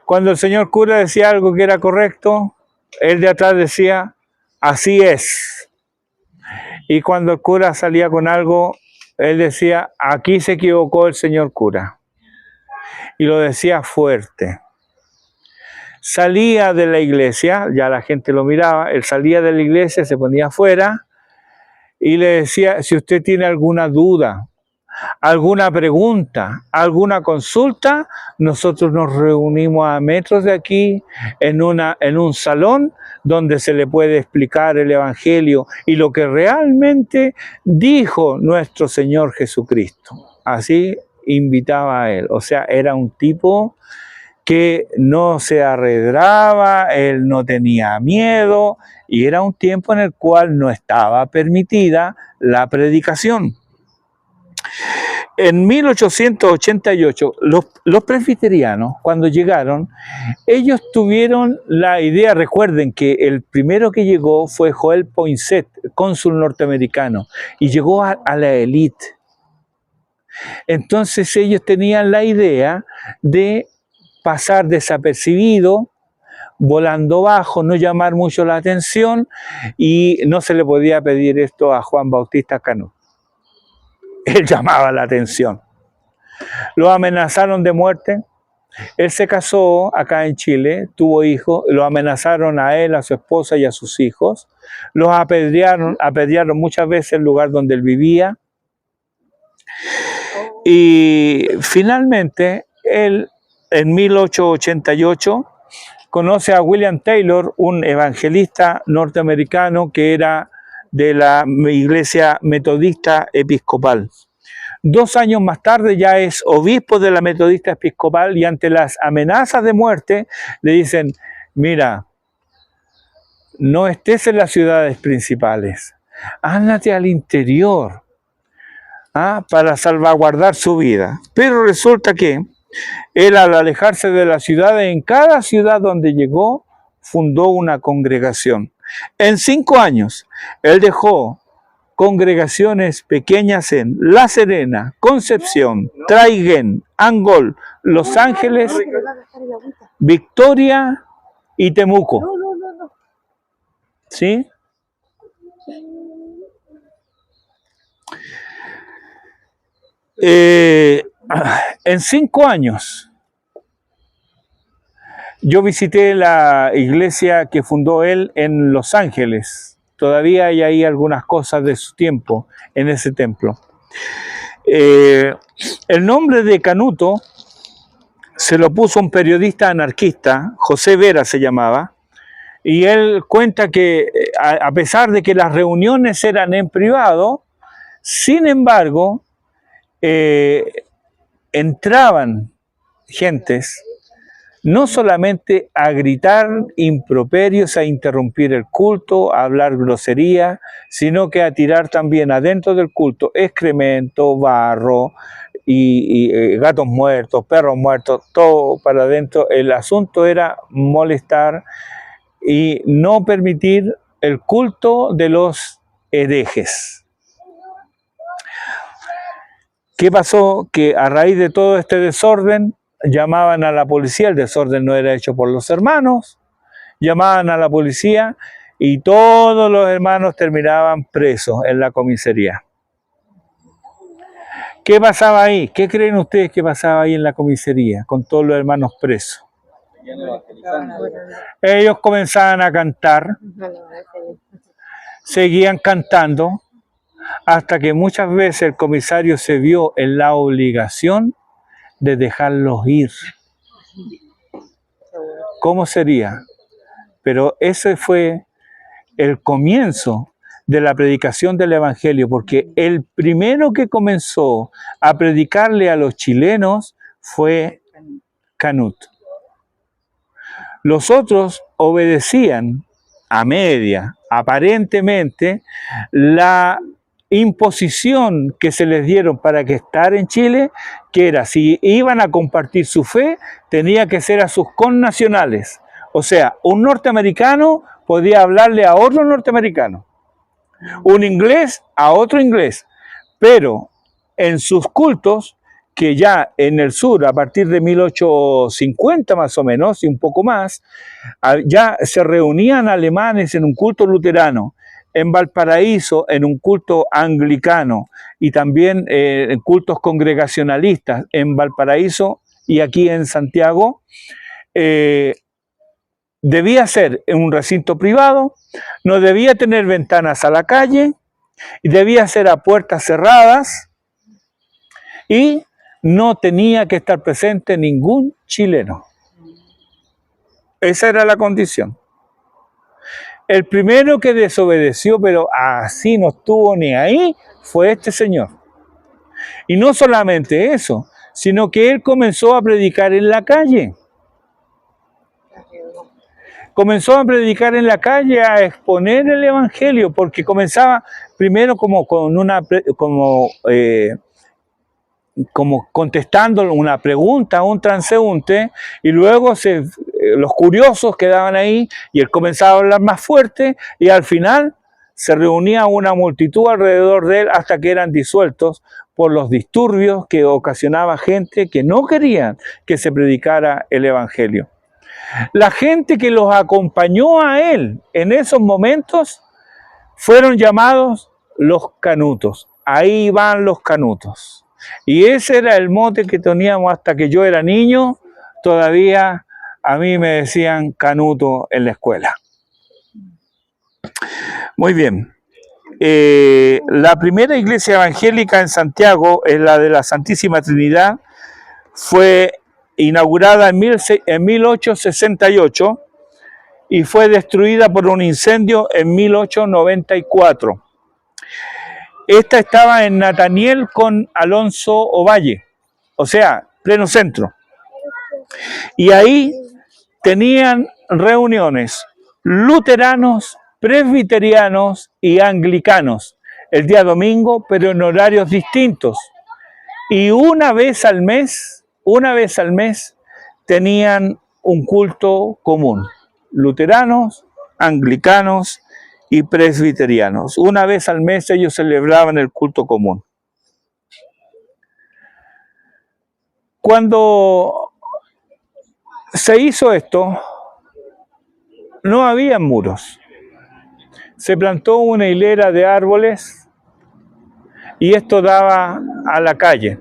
Cuando el señor cura decía algo que era correcto, él de atrás decía, así es. Y cuando el cura salía con algo, él decía, aquí se equivocó el señor cura. Y lo decía fuerte. Salía de la iglesia, ya la gente lo miraba, él salía de la iglesia, se ponía afuera y le decía, si usted tiene alguna duda, alguna pregunta, alguna consulta, nosotros nos reunimos a metros de aquí en un salón donde se le puede explicar el Evangelio y lo que realmente dijo nuestro Señor Jesucristo. Así invitaba a él, o sea, era un tipo que no se arredraba, él no tenía miedo y era un tiempo en el cual no estaba permitida la predicación. En 1888, los presbiterianos, cuando llegaron, ellos tuvieron la idea, recuerden que el primero que llegó fue Joel Poinsett, cónsul norteamericano, y llegó a la élite. Entonces ellos tenían la idea de pasar desapercibido, volando bajo, no llamar mucho la atención, y no se le podía pedir esto a Juan Bautista Canut. Él llamaba la atención. Lo amenazaron de muerte. Él se casó acá en Chile, tuvo hijos, lo amenazaron a él, a su esposa y a sus hijos. Los apedrearon muchas veces el lugar donde él vivía. Y finalmente, él en 1888 conoce a William Taylor, un evangelista norteamericano que era de la iglesia metodista episcopal. 2 años más tarde ya es obispo de la metodista episcopal, y ante las amenazas de muerte le dicen: mira, no estés en las ciudades principales, ándate al interior, para salvaguardar su vida. Pero resulta que él, al alejarse de la ciudad, en cada ciudad donde llegó, fundó una congregación. En 5 años, él dejó congregaciones pequeñas en La Serena, Concepción, Traiguén, Angol, Los Ángeles, Victoria y Temuco. ¿Sí? En 5 años, yo visité la iglesia que fundó él en Los Ángeles. Todavía hay ahí algunas cosas de su tiempo en ese templo. El nombre de Canuto se lo puso un periodista anarquista, José Vera se llamaba, y él cuenta que a pesar de que las reuniones eran en privado, sin embargo, entraban gentes no solamente a gritar improperios, a interrumpir el culto, a hablar grosería, sino que a tirar también adentro del culto excremento, barro y gatos muertos, perros muertos, todo para adentro. El asunto era molestar y no permitir el culto de los herejes. ¿Qué pasó? Que a raíz de todo este desorden, llamaban a la policía. El desorden no era hecho por los hermanos, llamaban a la policía y todos los hermanos terminaban presos en la comisaría. ¿Qué pasaba ahí? ¿Qué creen ustedes que pasaba ahí en la comisaría con todos los hermanos presos? Ellos comenzaban a cantar, seguían cantando, hasta que muchas veces el comisario se vio en la obligación de dejarlos ir. ¿Cómo sería? Pero ese fue el comienzo de la predicación del Evangelio, porque el primero que comenzó a predicarle a los chilenos fue Canut. Los otros obedecían a media, aparentemente, la imposición que se les dieron para que estar en Chile, que era, si iban a compartir su fe, tenía que ser a sus connacionales. O sea, un norteamericano podía hablarle a otro norteamericano, un inglés a otro inglés, pero en sus cultos, que ya en el sur, a partir de 1850 más o menos, y un poco más, ya se reunían alemanes en un culto luterano, en Valparaíso en un culto anglicano, y también en cultos congregacionalistas en Valparaíso y aquí en Santiago. Debía ser en un recinto privado, no debía tener ventanas a la calle, y debía ser a puertas cerradas, y no tenía que estar presente ningún chileno. Esa era la condición. El primero que desobedeció, pero así no estuvo ni ahí, fue este señor. Y no solamente eso, sino que él comenzó a predicar en la calle. Comenzó a predicar en la calle, a exponer el Evangelio, porque comenzaba primero como contestando una pregunta a un transeúnte, y luego los curiosos quedaban ahí y él comenzaba a hablar más fuerte, y al final se reunía una multitud alrededor de él hasta que eran disueltos por los disturbios que ocasionaba gente que no querían que se predicara el Evangelio. La gente que los acompañó a él en esos momentos fueron llamados los canutos. Ahí van los canutos. Y ese era el mote que teníamos hasta que yo era niño. Todavía a mí me decían canuto en la escuela. Muy bien. La primera iglesia evangélica en Santiago, es la de la Santísima Trinidad, fue inaugurada en 1868 y fue destruida por un incendio en 1894. Esta estaba en Nataniel con Alonso Ovalle, o sea, pleno centro. Y ahí tenían reuniones luteranos, presbiterianos y anglicanos el día domingo, pero en horarios distintos. Y una vez al mes tenían un culto común. Luteranos, anglicanos y presbiterianos. Una vez al mes ellos celebraban el culto común. Cuando se hizo esto, no había muros. Se plantó una hilera de árboles y esto daba a la calle.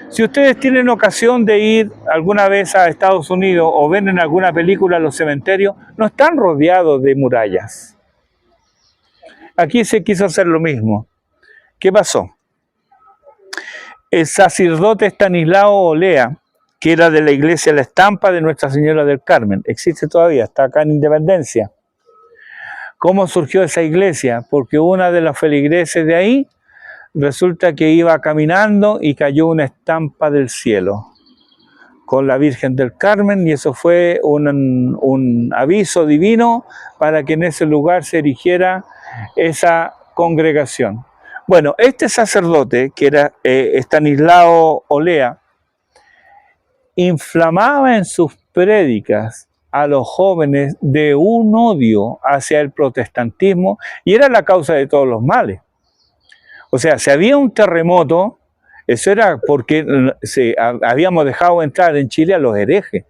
Si ustedes tienen ocasión de ir alguna vez a Estados Unidos o ven en alguna película los cementerios, no están rodeados de murallas. Aquí se quiso hacer lo mismo. ¿Qué pasó? El sacerdote Estanislao Olea, que era de la iglesia La Estampa de Nuestra Señora del Carmen, existe todavía, está acá en Independencia. ¿Cómo surgió esa iglesia? Porque una de las feligreses de ahí resulta que iba caminando y cayó una estampa del cielo con la Virgen del Carmen, y eso fue un aviso divino para que en ese lugar se erigiera esa congregación. Bueno, este sacerdote, que era Estanislao Olea, inflamaba en sus prédicas a los jóvenes de un odio hacia el protestantismo, y era la causa de todos los males. O sea, si había un terremoto, eso era porque habíamos dejado entrar en Chile a los herejes.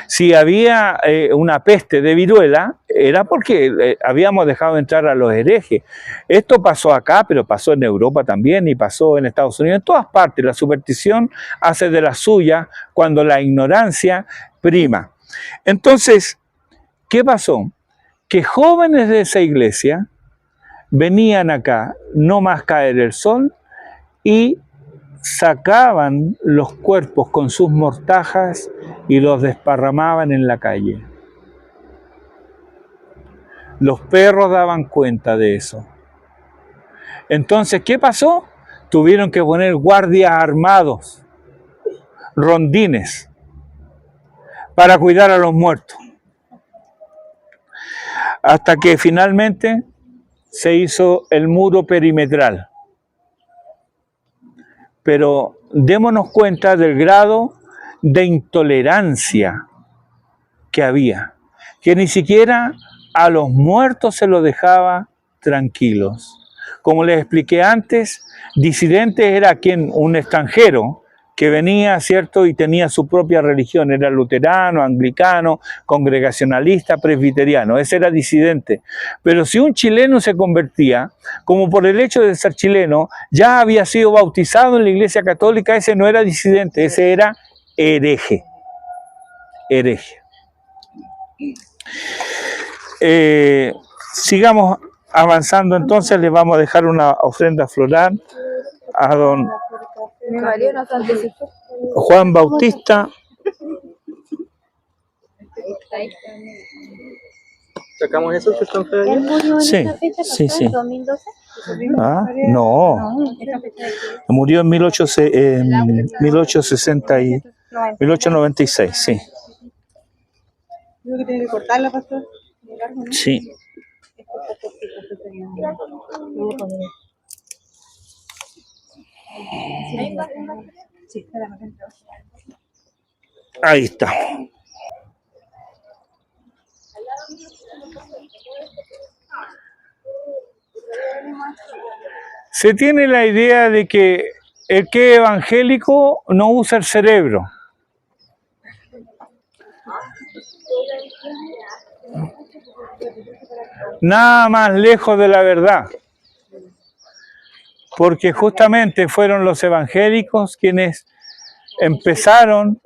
Si había una peste de viruela, era porque habíamos dejado entrar a los herejes. Esto pasó acá, pero pasó en Europa también y pasó en Estados Unidos, en todas partes. La superstición hace de la suya cuando la ignorancia prima. Entonces, ¿qué pasó? Que jóvenes de esa iglesia venían acá, no más caer el sol, y sacaban los cuerpos con sus mortajas y los desparramaban en la calle. Los perros daban cuenta de eso. Entonces, ¿qué pasó? Tuvieron que poner guardias armados, rondines, para cuidar a los muertos. Hasta que finalmente se hizo el muro perimetral. Pero démonos cuenta del grado de intolerancia que había, que ni siquiera a los muertos se los dejaba tranquilos. Como les expliqué antes, disidente era un extranjero que venía, ¿cierto?, y tenía su propia religión, era luterano, anglicano, congregacionalista, presbiteriano, ese era disidente. Pero si un chileno se convertía, como por el hecho de ser chileno, ya había sido bautizado en la Iglesia Católica, ese no era disidente, ese era hereje. Hereje. Sigamos avanzando entonces, le vamos a dejar una ofrenda floral a don Juan Bautista. ¿Sacamos eso que están feos? Sí, sí, sí. Ah, no. Murió en 1896, sí. Creo que tiene que cortarla, pastor. Sí. Ahí está. Se tiene la idea de que el que es evangélico no usa el cerebro. Nada más lejos de la verdad. Porque justamente fueron los evangélicos quienes empezaron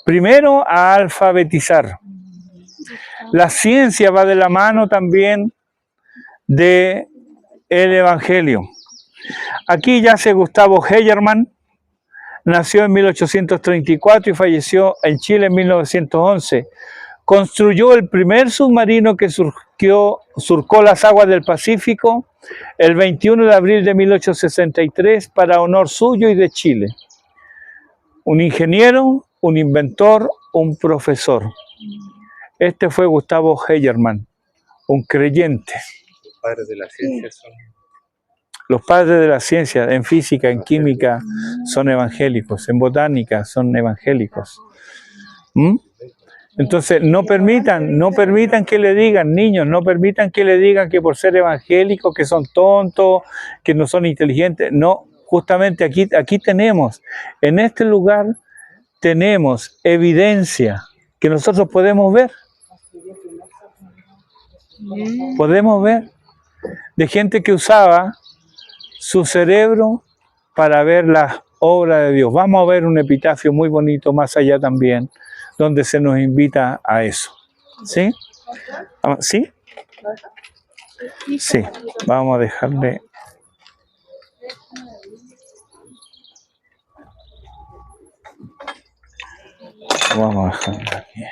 primero a alfabetizar. La ciencia va de la mano también de el evangelio. Aquí yace Gustavo Heyermann, nació en 1834 y falleció en Chile en 1911. Construyó el primer submarino que surcó las aguas del Pacífico el 21 de abril de 1863 para honor suyo y de Chile. Un ingeniero, un inventor, un profesor. Este fue Gustavo Heyermann, un creyente. Los padres de la ciencia son... Los padres de la ciencia, en física, en química, son evangélicos, en botánica son evangélicos. Entonces, no permitan que le digan, niños, no permitan que le digan que por ser evangélicos, que son tontos, que no son inteligentes. No, justamente aquí tenemos, en este lugar, tenemos evidencia que nosotros podemos ver. Podemos ver de gente que usaba su cerebro para ver las obras de Dios. Vamos a ver un epitafio muy bonito más allá también, donde se nos invita a eso. ¿Sí? ¿Sí? Sí, vamos a dejarle... Vamos a dejarle aquí.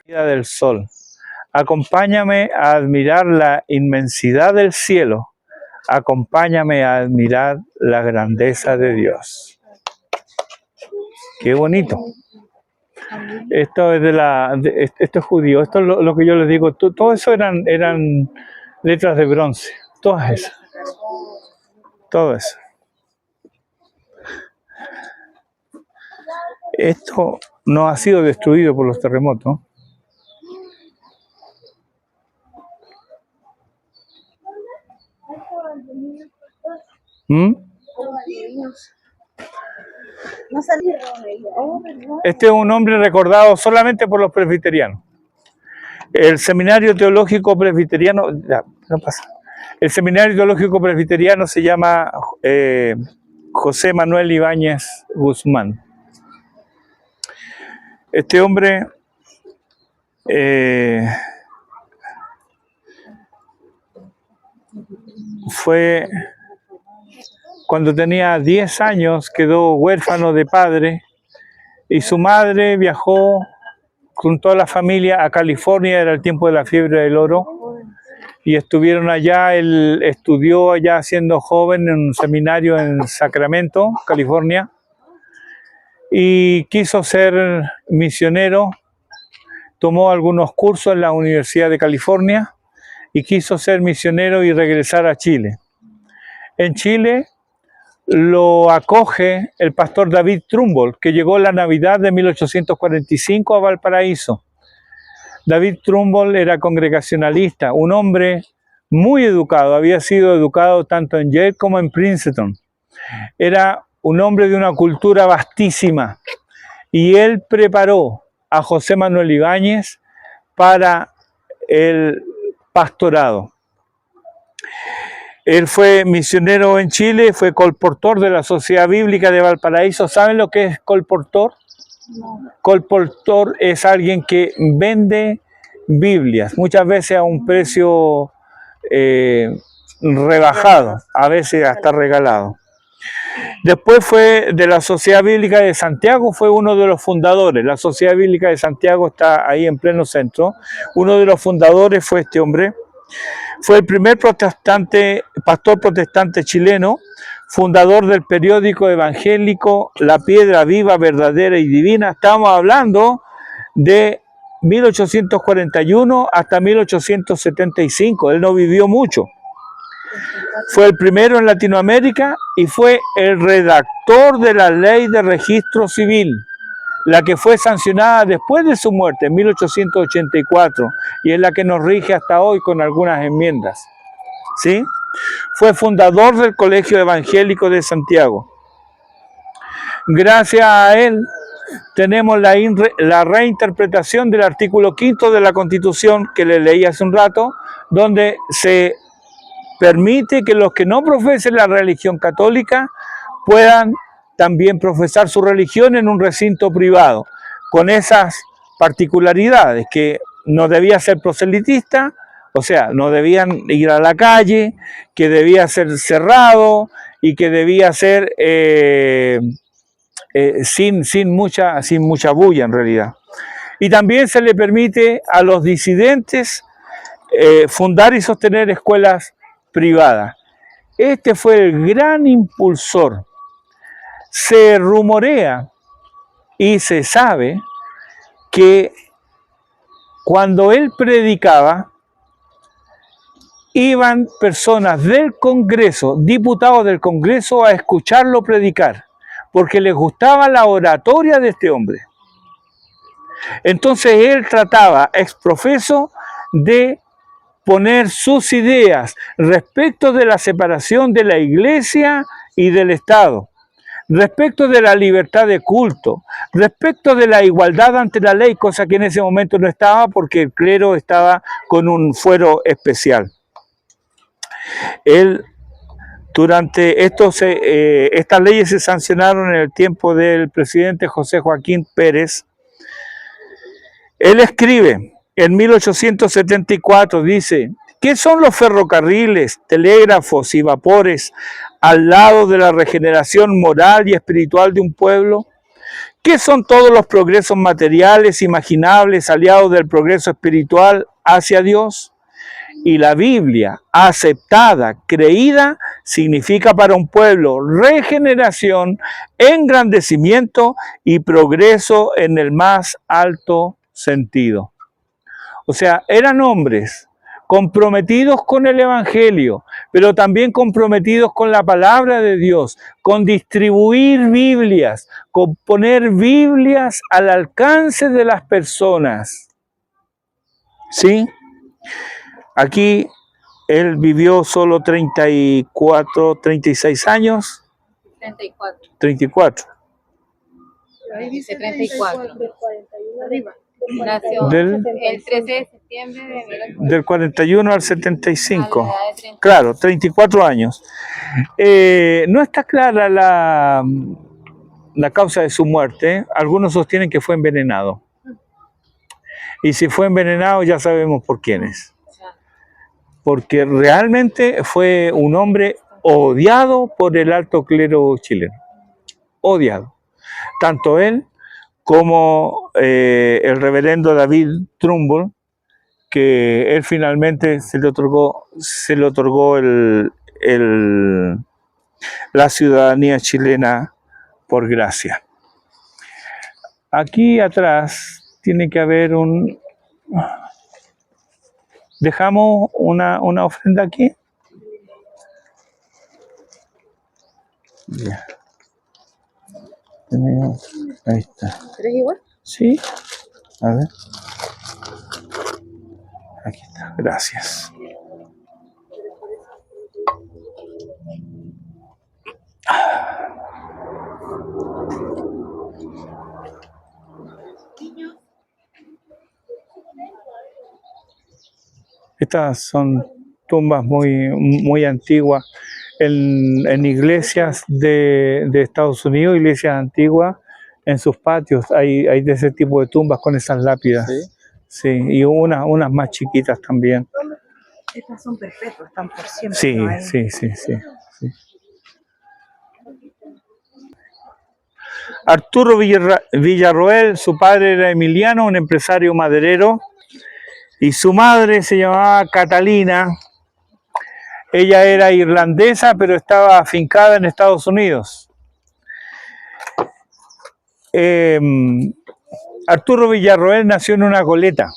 Del sol. Acompáñame a admirar la inmensidad del cielo. Acompáñame a admirar la grandeza de Dios. Qué bonito. Esto es esto es judío. Esto es lo que yo les digo. Todo eso eran letras de bronce. Todas esas. Todo eso. Esto no ha sido destruido por los terremotos. Este es un hombre recordado solamente por los presbiterianos. El Seminario Teológico Presbiteriano, no pasa. El Seminario Teológico Presbiteriano se llama José Manuel Ibáñez Guzmán. Este hombre fue, cuando tenía 10 años, quedó huérfano de padre y su madre viajó con toda la familia a California, era el tiempo de la fiebre del oro, y estuvieron allá. Él estudió allá siendo joven en un seminario en Sacramento, California, y quiso ser misionero. Tomó algunos cursos en la Universidad de California y quiso ser misionero y regresar a Chile. En Chile lo acoge el pastor David Trumbull, que llegó la Navidad de 1845 a Valparaíso. David Trumbull era congregacionalista, un hombre muy educado, había sido educado tanto en Yale como en Princeton. Era un hombre de una cultura vastísima y él preparó a José Manuel Ibáñez para el pastorado. Él fue misionero en Chile, fue colportor de la Sociedad Bíblica de Valparaíso. ¿Saben lo que es colportor? No. Colportor es alguien que vende Biblias, muchas veces a un precio rebajado, a veces hasta regalado. Después fue de la Sociedad Bíblica de Santiago, fue uno de los fundadores. La Sociedad Bíblica de Santiago está ahí en pleno centro. Uno de los fundadores fue este hombre. Fue el primer pastor protestante chileno, fundador del periódico evangélico La Piedra Viva, Verdadera y Divina. Estamos hablando de 1841 hasta 1875. Él no vivió mucho. Fue el primero en Latinoamérica y fue el redactor de la ley de registro civil, la que fue sancionada después de su muerte en 1884 y es la que nos rige hasta hoy con algunas enmiendas. ¿Sí? Fue fundador del Colegio Evangélico de Santiago. Gracias a él tenemos la reinterpretación del artículo 5 de la Constitución que le leí hace un rato, donde se permite que los que no profesen la religión católica puedan también profesar su religión en un recinto privado, con esas particularidades, que no debía ser proselitista, o sea, no debían ir a la calle, que debía ser cerrado y que debía ser sin mucha bulla en realidad. Y también se le permite a los disidentes fundar y sostener escuelas privadas. Este fue el gran impulsor. Se rumorea y se sabe que cuando él predicaba, iban personas del Congreso, diputados del Congreso, a escucharlo predicar, porque les gustaba la oratoria de este hombre. Entonces él trataba ex profeso de poner sus ideas respecto de la separación de la Iglesia y del Estado, respecto de la libertad de culto, respecto de la igualdad ante la ley, cosa que en ese momento no estaba porque el clero estaba con un fuero especial. Él, durante estas leyes se sancionaron en el tiempo del presidente José Joaquín Pérez. Él escribe en 1874, dice: ¿qué son los ferrocarriles, telégrafos y vapores al lado de la regeneración moral y espiritual de un pueblo? ¿Qué son todos los progresos materiales imaginables aliados del progreso espiritual hacia Dios? Y la Biblia, aceptada, creída, significa para un pueblo regeneración, engrandecimiento y progreso en el más alto sentido. O sea, eran hombres comprometidos con el Evangelio, pero también comprometidos con la palabra de Dios, con distribuir Biblias, con poner Biblias al alcance de las personas. ¿Sí? Aquí él vivió solo 36 años. 34. Ahí dice 34. Nació el 13 de septiembre del 41 al 75. Claro, 34 años. No está clara la causa de su muerte. Algunos sostienen que fue envenenado. Y si fue envenenado ya sabemos por quiénes. Porque realmente fue un hombre odiado por el alto clero chileno. Odiado. Tanto él como el reverendo David Trumbull, que él finalmente se le otorgó la ciudadanía chilena por gracia. Aquí atrás tiene que haber dejamos una ofrenda aquí. Ya. Ahí está. ¿Eres igual? Sí. A ver. Aquí está. Gracias. Estas son tumbas muy antiguas en iglesias de Estados Unidos, iglesias antiguas, en sus patios hay de ese tipo de tumbas con esas lápidas. Sí, sí, y unas más chiquitas también. Estas son perpetuas, están por siempre. Sí, ¿no? sí. Arturo Villarroel, su padre era Emiliano, un empresario maderero, y su madre se llamaba Catalina. Ella era irlandesa, pero estaba afincada en Estados Unidos. Arturo Villarroel nació en una goleta.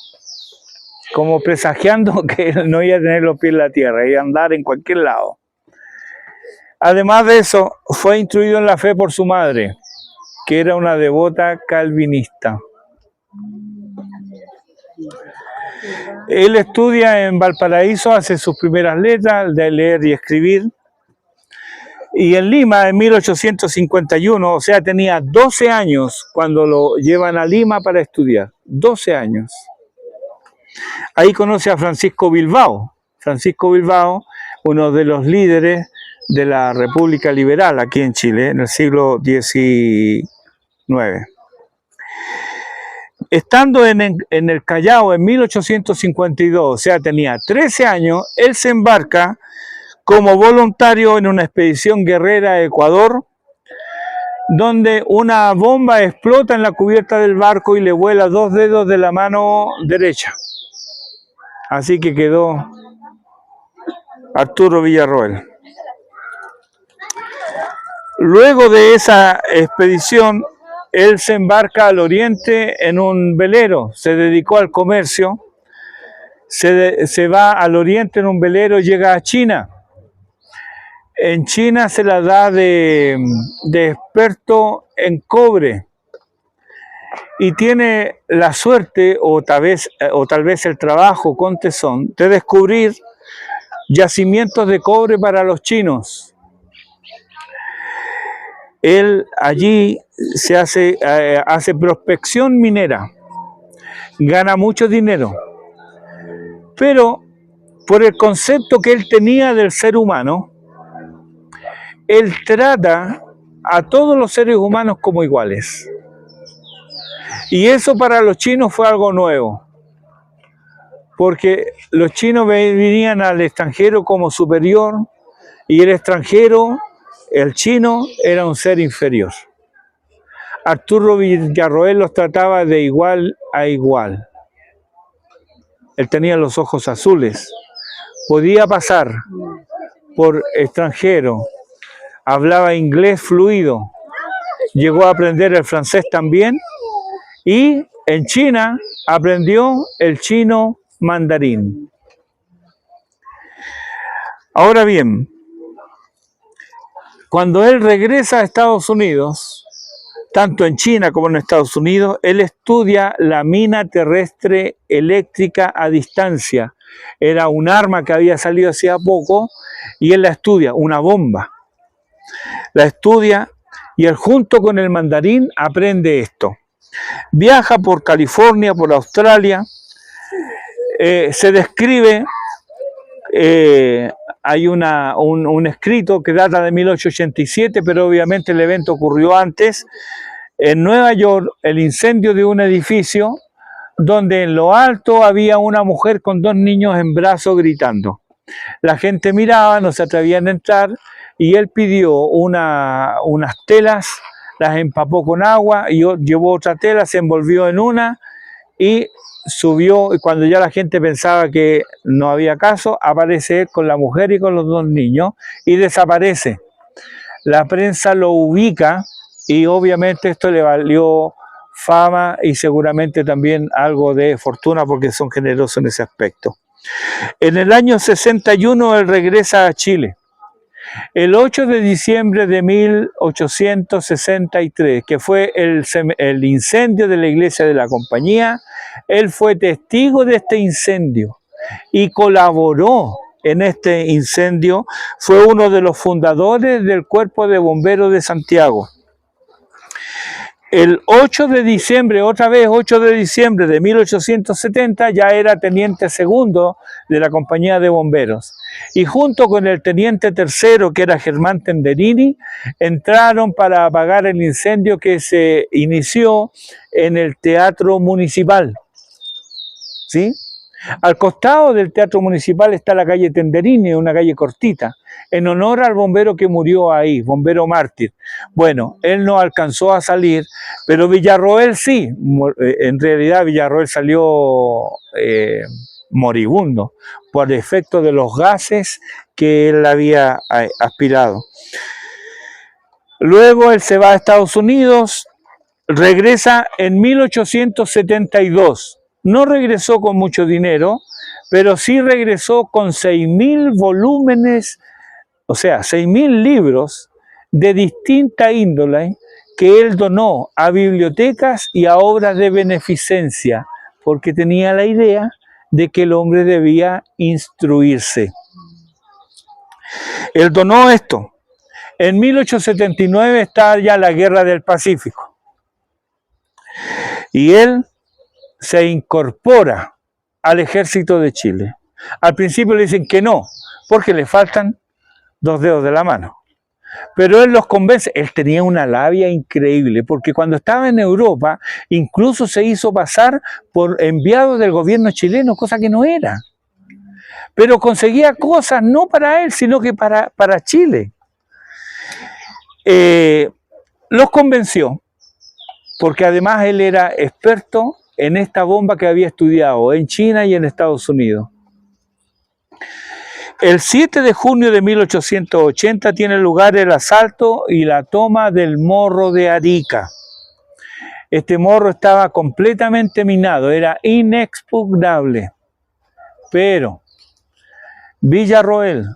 como presagiando que él no iba a tener los pies en la tierra, iba a andar en cualquier lado. Además de eso, fue instruido en la fe por su madre, que era una devota calvinista. Él estudia en Valparaíso, hace sus primeras letras de leer y escribir. Y en Lima, en 1851, o sea, tenía 12 años cuando lo llevan a Lima para estudiar. 12 años. Ahí conoce a Francisco Bilbao. Francisco Bilbao, uno de los líderes de la República Liberal aquí en Chile, en el siglo XIX. Estando en el Callao en 1852, o sea, tenía 13 años, él se embarca como voluntario en una expedición guerrera a Ecuador, donde una bomba explota en la cubierta del barco y le vuela 2 dedos de la mano derecha. Así que quedó Arturo Villarroel. Luego de esa expedición, él se embarca al oriente en un velero, se dedicó al comercio, se va al oriente en un velero y llega a China. En China se la da de experto en cobre y tiene la suerte o tal vez el trabajo con tesón de descubrir yacimientos de cobre para los chinos. Él allí se hace prospección minera, gana mucho dinero, pero por el concepto que él tenía del ser humano, él trata a todos los seres humanos como iguales. Y eso para los chinos fue algo nuevo, porque los chinos venían al extranjero como superior y el extranjero, el chino, era un ser inferior. Arturo Villarroel los trataba de igual a igual. Él tenía los ojos azules, podía pasar por extranjero, hablaba inglés fluido, llegó a aprender el francés también y en China aprendió el chino mandarín. Ahora bien, cuando él regresa a Estados Unidos, tanto en China como en Estados Unidos, él estudia la mina terrestre eléctrica a distancia. Era un arma que había salido hacía poco y él la estudia, una bomba. La estudia y él junto con el mandarín aprende esto. Viaja por California, por Australia, se describe, hay un escrito que data de 1887, pero obviamente el evento ocurrió antes, en Nueva York, el incendio de un edificio donde en lo alto había una mujer con 2 niños en brazos gritando. La gente miraba, no se atrevían a entrar y él pidió unas telas, las empapó con agua y llevó otra tela, se envolvió en una y subió, y cuando ya la gente pensaba que no había caso, aparece él con la mujer y con los 2 niños y desaparece. La prensa lo ubica y obviamente esto le valió fama y seguramente también algo de fortuna porque son generosos en ese aspecto. En el año 61 él regresa a Chile. El 8 de diciembre de 1863, que fue el incendio de la iglesia de la Compañía, él fue testigo de este incendio y colaboró en este incendio, fue uno de los fundadores del Cuerpo de Bomberos de Santiago. El 8 de diciembre, otra vez 8 de diciembre de 1870, ya era teniente segundo de la compañía de bomberos. Y junto con el teniente tercero, que era Germán Tenderini, entraron para apagar el incendio que se inició en el Teatro Municipal. ¿Sí? Al costado del Teatro Municipal está la calle Tenderini, una calle cortita, en honor al bombero que murió ahí, bombero mártir. Bueno, él no alcanzó a salir, pero Villarroel sí. En realidad Villarroel salió moribundo por efecto de los gases que él había aspirado. Luego él se va a Estados Unidos, regresa en 1872. No regresó con mucho dinero, pero sí regresó con 6.000 volúmenes, o sea, 6.000 libros de distinta índole que él donó a bibliotecas y a obras de beneficencia, porque tenía la idea de que el hombre debía instruirse. Él donó esto. En 1879 está ya la Guerra del Pacífico y él se incorpora al ejército de Chile. Al principio le dicen que no, porque le faltan 2 dedos de la mano. Pero él los convence. Él tenía una labia increíble, porque cuando estaba en Europa, incluso se hizo pasar por enviado del gobierno chileno, cosa que no era. Pero conseguía cosas no para él, sino que para Chile. Los convenció, porque además él era experto en esta bomba que había estudiado en China y en Estados Unidos. El 7 de junio de 1880 tiene lugar el asalto y la toma del Morro de Arica. Este morro estaba completamente minado, era inexpugnable. Pero Villarroel,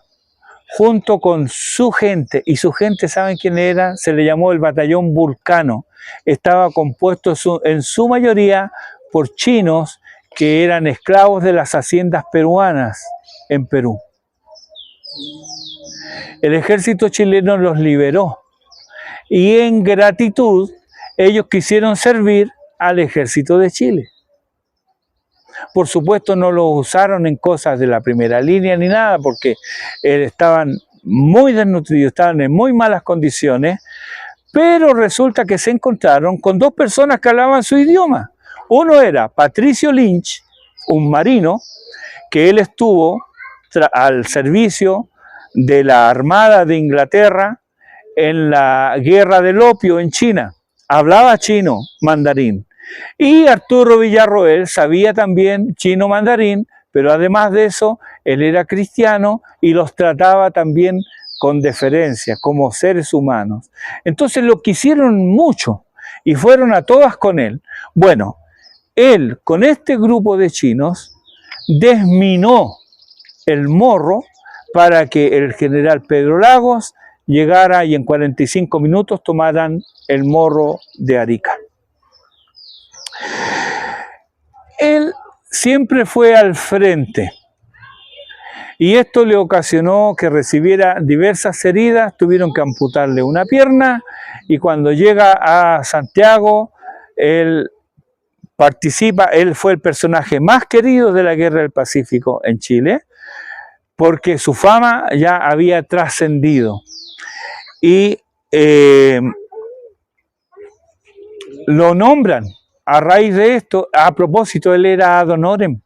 junto con su gente, y su gente, ¿saben quién era? Se le llamó el Batallón Vulcano. Estaba compuesto en su mayoría por chinos que eran esclavos de las haciendas peruanas en Perú. El ejército chileno los liberó y en gratitud ellos quisieron servir al ejército de Chile. Por supuesto no lo usaron en cosas de la primera línea ni nada, porque estaban muy desnutridos, estaban en muy malas condiciones, pero resulta que se encontraron con 2 personas que hablaban su idioma. Uno era Patricio Lynch, un marino, que él estuvo al servicio de la Armada de Inglaterra en la Guerra del Opio en China. Hablaba chino, mandarín. Y Arturo Villarroel sabía también chino mandarín, pero además de eso, él era cristiano y los trataba también con deferencia, como seres humanos. Entonces lo quisieron mucho y fueron a todas con él. Bueno, él con este grupo de chinos desminó el morro para que el general Pedro Lagos llegara y en 45 minutos tomaran el morro de Arica. Él siempre fue al frente y esto le ocasionó que recibiera diversas heridas, tuvieron que amputarle una pierna y cuando llega a Santiago, él participa, él fue el personaje más querido de la Guerra del Pacífico en Chile, porque su fama ya había trascendido y lo nombran. A raíz de esto, a propósito, él era ad honorem,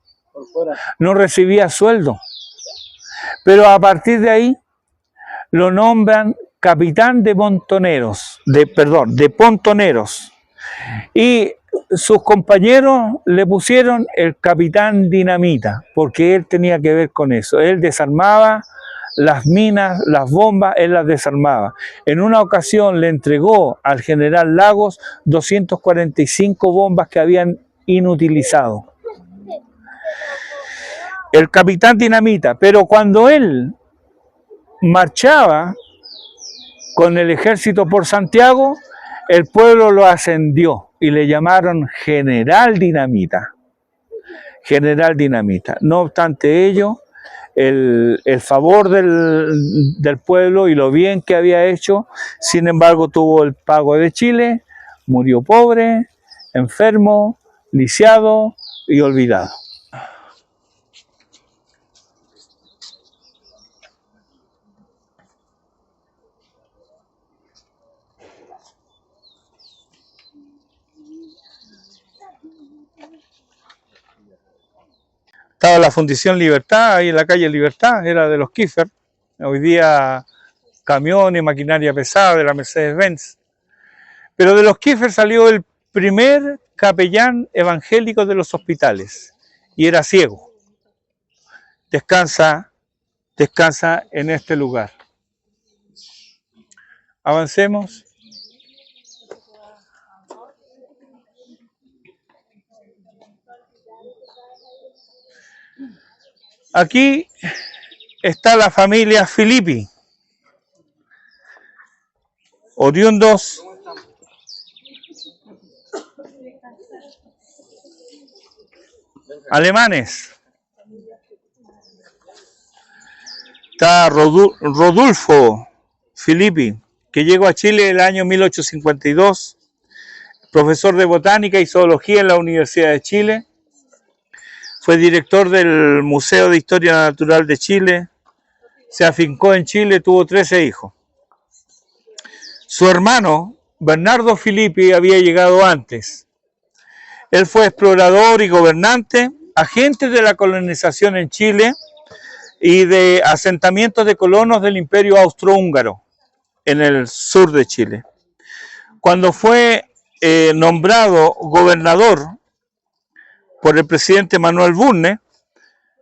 no recibía sueldo, pero a partir de ahí lo nombran capitán de pontoneros, de pontoneros, y sus compañeros le pusieron el capitán dinamita, porque él tenía que ver con eso. Él desarmaba las minas, las bombas, él las desarmaba. En una ocasión le entregó al general Lagos 245 bombas que habían inutilizado. El capitán dinamita, pero cuando él marchaba con el ejército por Santiago, el pueblo lo ascendió y le llamaron General Dinamita. General Dinamita. No obstante ello, el favor del pueblo y lo bien que había hecho, sin embargo tuvo el pago de Chile, murió pobre, enfermo, lisiado y olvidado. Estaba la Fundición Libertad, ahí en la calle Libertad, era de los Kiefer. Hoy día camiones, maquinaria pesada de la Mercedes-Benz. Pero de los Kiefer salió el primer capellán evangélico de los hospitales y era ciego. Descansa en este lugar. Avancemos. Aquí está la familia Filippi, oriundos alemanes. Está Rodolfo Filippi, que llegó a Chile en el año 1852, profesor de botánica y zoología en la Universidad de Chile. Fue director del Museo de Historia Natural de Chile. Se afincó en Chile, tuvo 13 hijos. Su hermano, Bernardo Filippi, había llegado antes. Él fue explorador y gobernante, agente de la colonización en Chile y de asentamientos de colonos del Imperio Austrohúngaro en el sur de Chile. Cuando fue nombrado gobernador por el presidente Manuel Bulnes,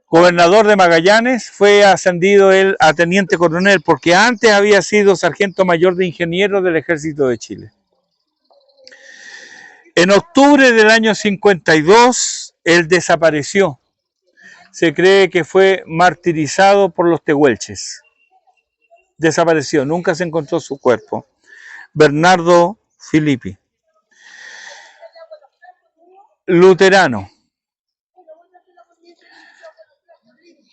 gobernador de Magallanes, fue ascendido él a teniente coronel, porque antes había sido sargento mayor de ingenieros del Ejército de Chile. En octubre del año 52, él desapareció. Se cree que fue martirizado por los tehuelches. Desapareció, nunca se encontró su cuerpo. Bernardo Filippi. Luterano.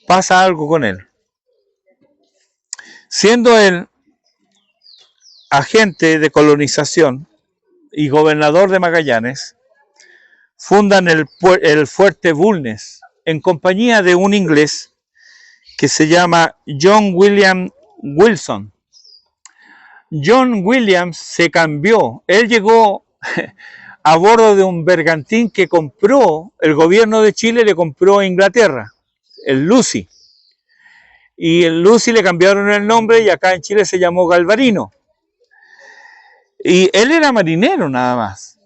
Pasa algo con él. Siendo él agente de colonización y gobernador de Magallanes, fundan el fuerte Bulnes en compañía de un inglés que se llama John William Wilson. John Williams se cambió. Él llegó a bordo de un bergantín que compró, el gobierno de Chile le compró a Inglaterra, el Lucy. Y el Lucy le cambiaron el nombre y acá en Chile se llamó Galvarino. Y él era marinero nada más.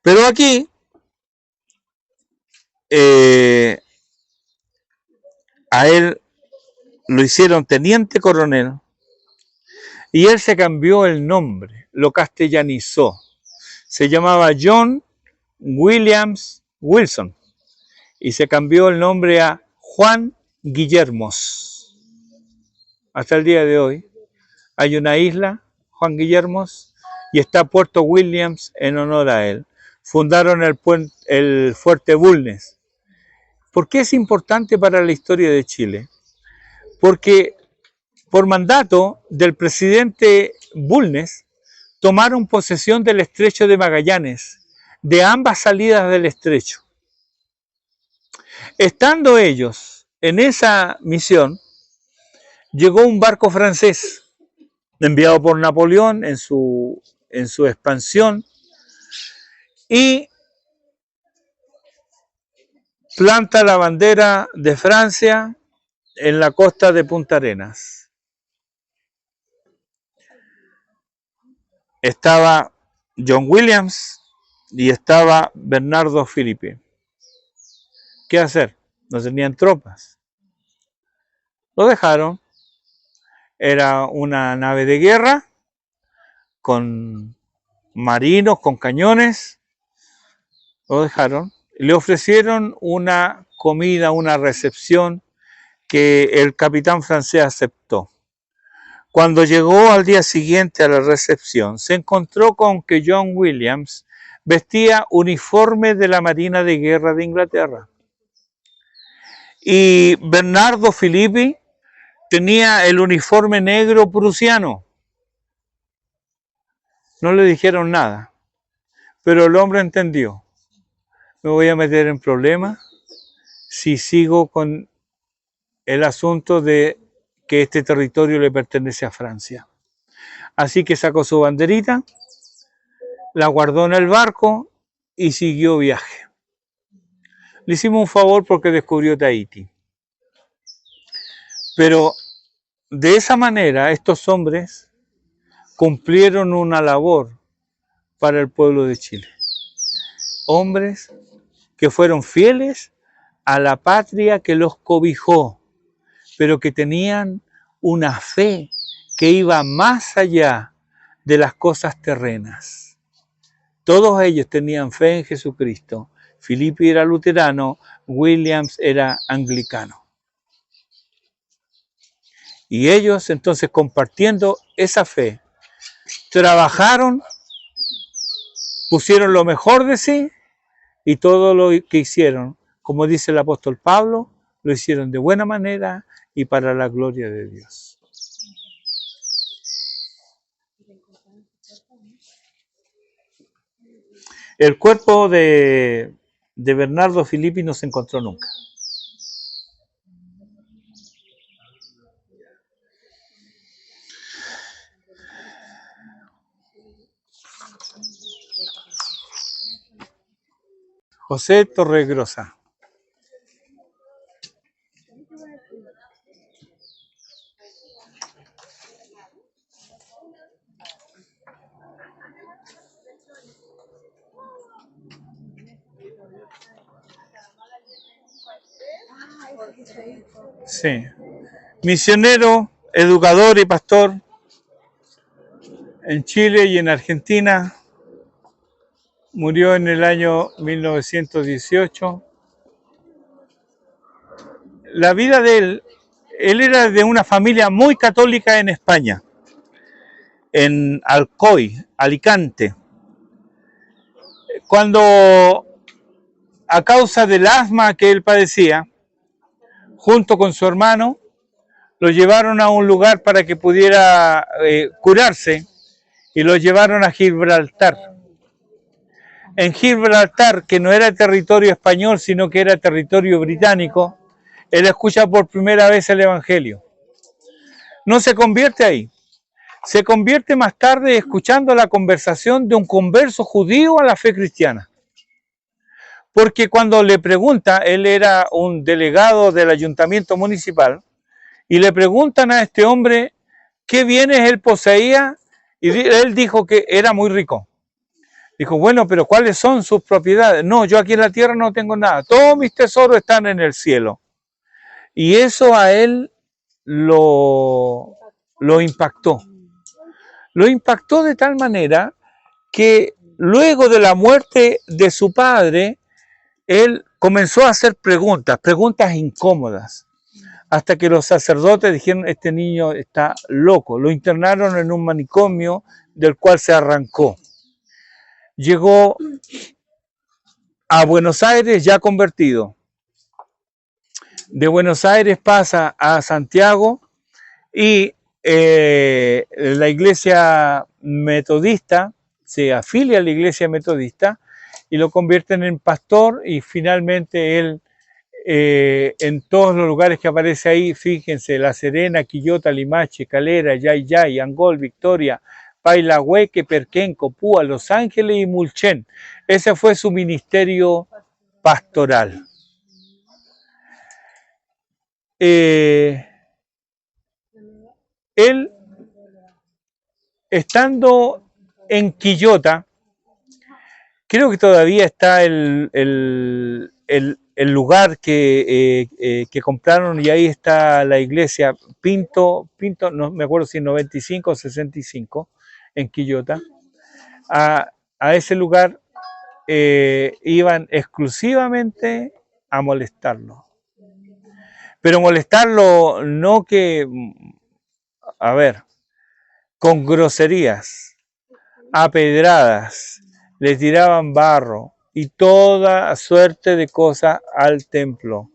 Pero aquí a él lo hicieron teniente coronel y él se cambió el nombre, lo castellanizó. Se llamaba John Williams Wilson y se cambió el nombre a Juan Guillermos. Hasta el día de hoy hay una isla, Juan Guillermos, y está Puerto Williams en honor a él. Fundaron el fuerte Bulnes. ¿Por qué es importante para la historia de Chile? Porque por mandato del presidente Bulnes tomaron posesión del estrecho de Magallanes, de ambas salidas del estrecho. Estando ellos en esa misión, llegó un barco francés enviado por Napoleón en su expansión y planta la bandera de Francia en la costa de Punta Arenas. Estaba John Williams y estaba Bernardo Filippi. ¿Qué hacer? No tenían tropas. Lo dejaron. Era una nave de guerra con marinos, con cañones. Lo dejaron. Le ofrecieron una comida, una recepción que el capitán francés aceptó. Cuando llegó al día siguiente a la recepción, se encontró con que John Williams vestía uniforme de la Marina de Guerra de Inglaterra. Y Bernardo Filippi tenía el uniforme negro prusiano. No le dijeron nada, pero el hombre entendió. Me voy a meter en problemas si sigo con el asunto de que este territorio le pertenece a Francia. Así que sacó su banderita, la guardó en el barco y siguió viaje. Le hicimos un favor porque descubrió Tahití. Pero de esa manera estos hombres cumplieron una labor para el pueblo de Chile. Hombres que fueron fieles a la patria que los cobijó, pero que tenían una fe que iba más allá de las cosas terrenas. Todos ellos tenían fe en Jesucristo, Filippi era luterano, Williams era anglicano. Y ellos entonces, compartiendo esa fe, trabajaron, pusieron lo mejor de sí, y todo lo que hicieron, como dice el apóstol Pablo, lo hicieron de buena manera y para la gloria de Dios. El cuerpo de Bernardo Filippi no se encontró nunca. José Torregrosa. Sí. Misionero, educador y pastor en Chile y en Argentina. Murió en el año 1918. La vida de él era de una familia muy católica en España, en Alcoy, Alicante. Cuando, a causa del asma que él padecía, junto con su hermano, lo llevaron a un lugar para que pudiera curarse, y lo llevaron a Gibraltar. En Gibraltar, que no era territorio español, sino que era territorio británico, él escucha por primera vez el Evangelio. No se convierte ahí. Se convierte más tarde escuchando la conversación de un converso judío a la fe cristiana. Porque cuando le pregunta, él era un delegado del ayuntamiento municipal, y le preguntan a este hombre qué bienes él poseía, y él dijo que era muy rico. Dijo, bueno, pero ¿cuáles son sus propiedades? No, yo aquí en la tierra no tengo nada. Todos mis tesoros están en el cielo. Y eso a él lo impactó. Lo impactó de tal manera que luego de la muerte de su padre, él comenzó a hacer preguntas incómodas, hasta que los sacerdotes dijeron, este niño está loco. Lo internaron en un manicomio del cual se arrancó. Llegó a Buenos Aires ya convertido. De Buenos Aires pasa a Santiago y la iglesia metodista se afilia a la iglesia metodista y lo convierten en pastor, y finalmente él en todos los lugares que aparece ahí, fíjense, La Serena, Quillota, Limache, Calera, Yayay, Angol, Victoria, Pailahueque, Perquén, Copúa, Los Ángeles y Mulchen. Ese fue su ministerio pastoral. Él, estando en Quillota, creo que todavía está el lugar que compraron, y ahí está la iglesia Pinto, no me acuerdo si 95 o 65, en Quillota. A ese lugar iban exclusivamente a molestarlo. Pero molestarlo no que, a ver, con groserías, a pedradas, le tiraban barro y toda suerte de cosas al templo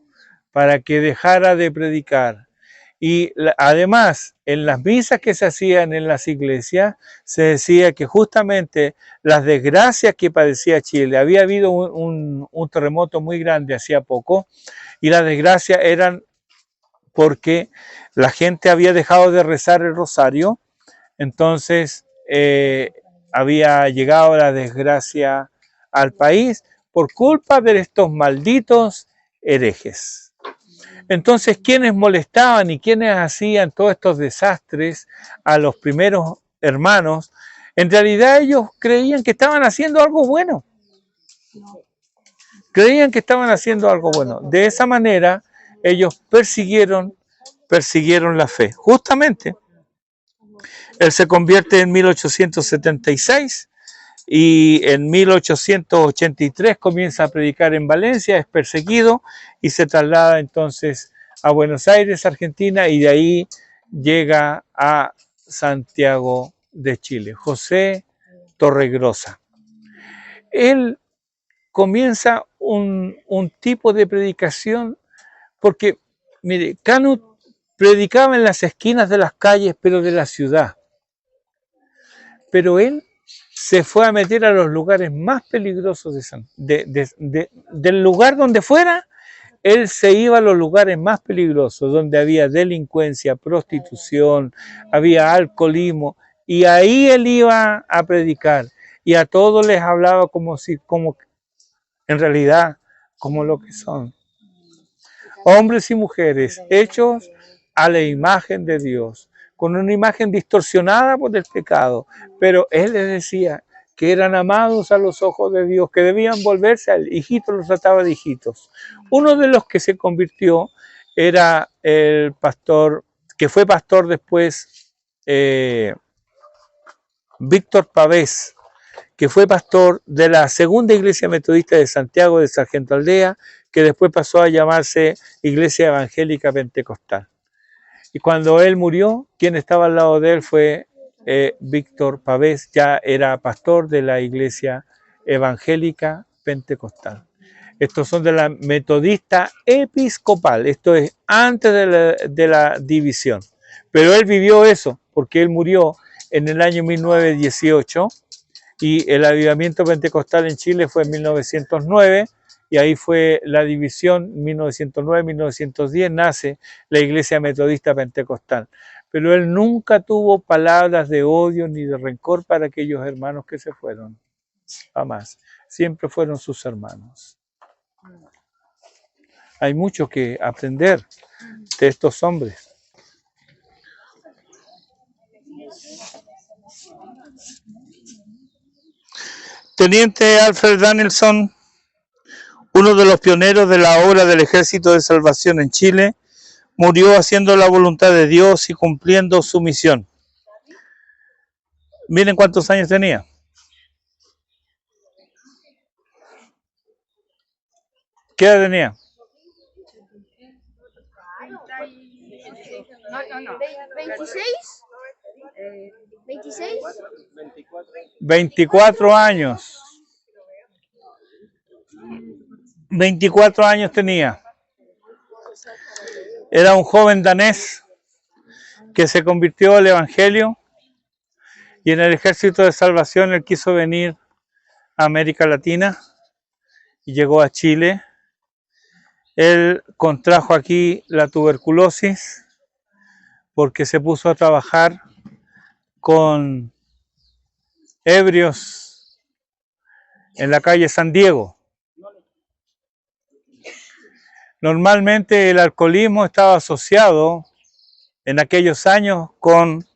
para que dejara de predicar. Y además, en las misas que se hacían en las iglesias, se decía que justamente las desgracias que padecía Chile, había habido un terremoto muy grande hacía poco, y las desgracias eran porque la gente había dejado de rezar el rosario, entonces había llegado la desgracia al país por culpa de estos malditos herejes. Entonces, quienes molestaban y quienes hacían todos estos desastres a los primeros hermanos, en realidad ellos creían que estaban haciendo algo bueno. Creían que estaban haciendo algo bueno. De esa manera, ellos persiguieron la fe. Justamente, él se convierte en 1876 y en 1883 comienza a predicar en Valencia, es perseguido y se traslada entonces a Buenos Aires, Argentina, y de ahí llega a Santiago de Chile. José Torregrosa. Él comienza un tipo de predicación porque, mire, Canut predicaba en las esquinas de las calles, pero de la ciudad. Pero él se fue a meter a los lugares más peligrosos del lugar donde fuera. Él se iba a los lugares más peligrosos, donde había delincuencia, prostitución, había alcoholismo, y ahí él iba a predicar. Y a todos les hablaba como en realidad, como lo que son. Hombres y mujeres hechos a la imagen de Dios, con una imagen distorsionada por el pecado, pero él les decía que eran amados a los ojos de Dios, que debían volverse al hijito, los trataba de hijitos. Uno de los que se convirtió era el pastor, que fue pastor después, Víctor Pavés, que fue pastor de la segunda iglesia metodista de Santiago de Sargento Aldea, que después pasó a llamarse Iglesia Evangélica Pentecostal. Y cuando él murió, quien estaba al lado de él fue Víctor Pavés, ya era pastor de la Iglesia Evangélica Pentecostal. Estos son de la metodista episcopal, esto es antes de la división. Pero él vivió eso, porque él murió en el año 1918, y el avivamiento pentecostal en Chile fue en 1909, y ahí fue la división, 1909-1910 nace la Iglesia Metodista Pentecostal. Pero él nunca tuvo palabras de odio ni de rencor para aquellos hermanos que se fueron, jamás. Siempre fueron sus hermanos. Hay mucho que aprender de estos hombres. Teniente Alfred Danielson, uno de los pioneros de la obra del Ejército de Salvación en Chile, murió haciendo la voluntad de Dios y cumpliendo su misión. Miren cuántos años tenía. ¿Qué edad tenía? No. 26. 26. 24 años. 24 años tenía. Era un joven danés que se convirtió al Evangelio, y en el Ejército de Salvación él quiso venir a América Latina y llegó a Chile. Él contrajo aquí la tuberculosis porque se puso a trabajar con ebrios en la calle San Diego. Normalmente el alcoholismo estaba asociado en aquellos años con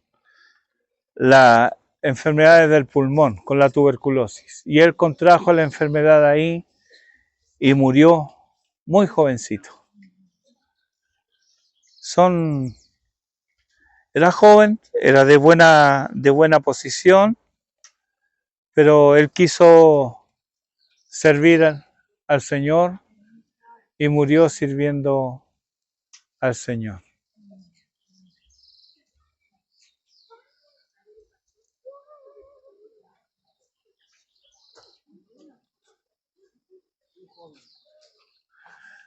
las enfermedades del pulmón, con la tuberculosis. Y él contrajo la enfermedad ahí y murió muy jovencito. Era joven, era de buena posición, pero él quiso servir al Señor y murió sirviendo al Señor.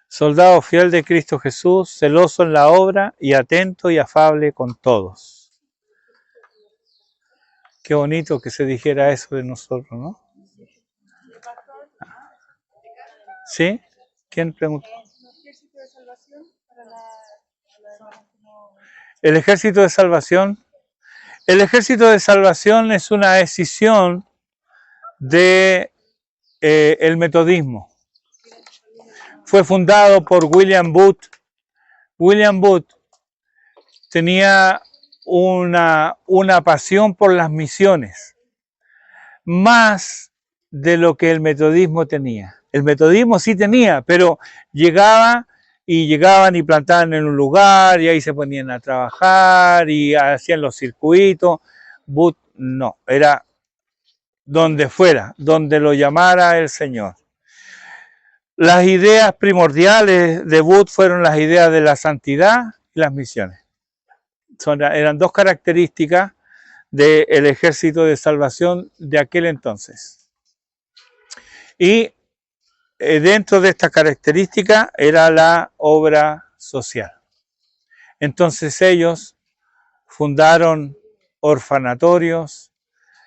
Soldado fiel de Cristo Jesús, celoso en la obra y atento y afable con todos. Qué bonito que se dijera eso de nosotros, ¿no? ¿Sí? ¿Quién preguntó? El Ejército de Salvación. El Ejército de Salvación es una escisión de el metodismo. Fue fundado por William Booth. William Booth tenía una pasión por las misiones, más de lo que el metodismo tenía. El metodismo sí tenía, pero llegaban y plantaban en un lugar y ahí se ponían a trabajar y hacían los circuitos. Booth no, era donde fuera, donde lo llamara el Señor. Las ideas primordiales de Booth fueron las ideas de la santidad y las misiones. Eran dos características del Ejército de Salvación de aquel entonces. Y dentro de esta característica era la obra social. Entonces ellos fundaron orfanatorios,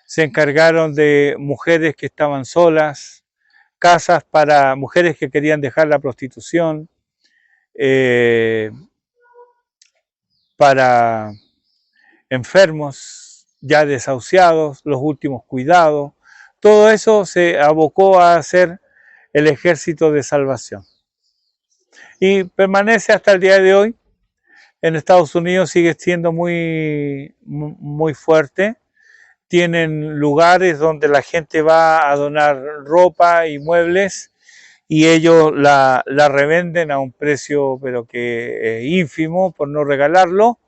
se encargaron de mujeres que estaban solas, casas para mujeres que querían dejar la prostitución, para enfermos ya desahuciados, los últimos cuidados. Todo eso se abocó a hacer el Ejército de Salvación. Y permanece hasta el día de hoy. En Estados Unidos sigue siendo muy fuerte. Tienen lugares donde la gente va a donar ropa y muebles y ellos la revenden a un precio pero que es ínfimo por no regalarlo,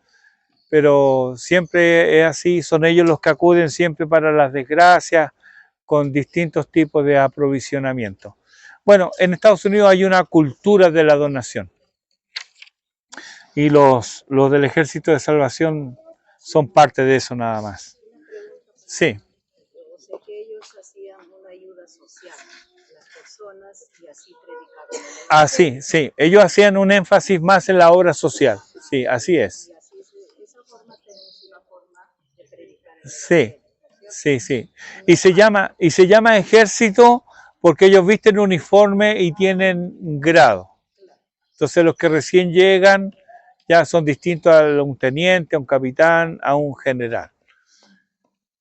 pero siempre es así, son ellos los que acuden siempre para las desgracias con distintos tipos de aprovisionamiento. Bueno, en Estados Unidos hay una cultura de la donación y los del Ejército de Salvación son parte de eso nada más. Sí. Yo sé que ellos hacían una ayuda social a las personas y así predicaban. Ah, sí, sí. Ellos hacían un énfasis más en la obra social. Sí, así es. Y así esa forma tenemos una forma de predicar. Sí, sí, sí. Y se llama ejército porque ellos visten uniforme y tienen grado. Entonces los que recién llegan ya son distintos a un teniente, a un capitán, a un general.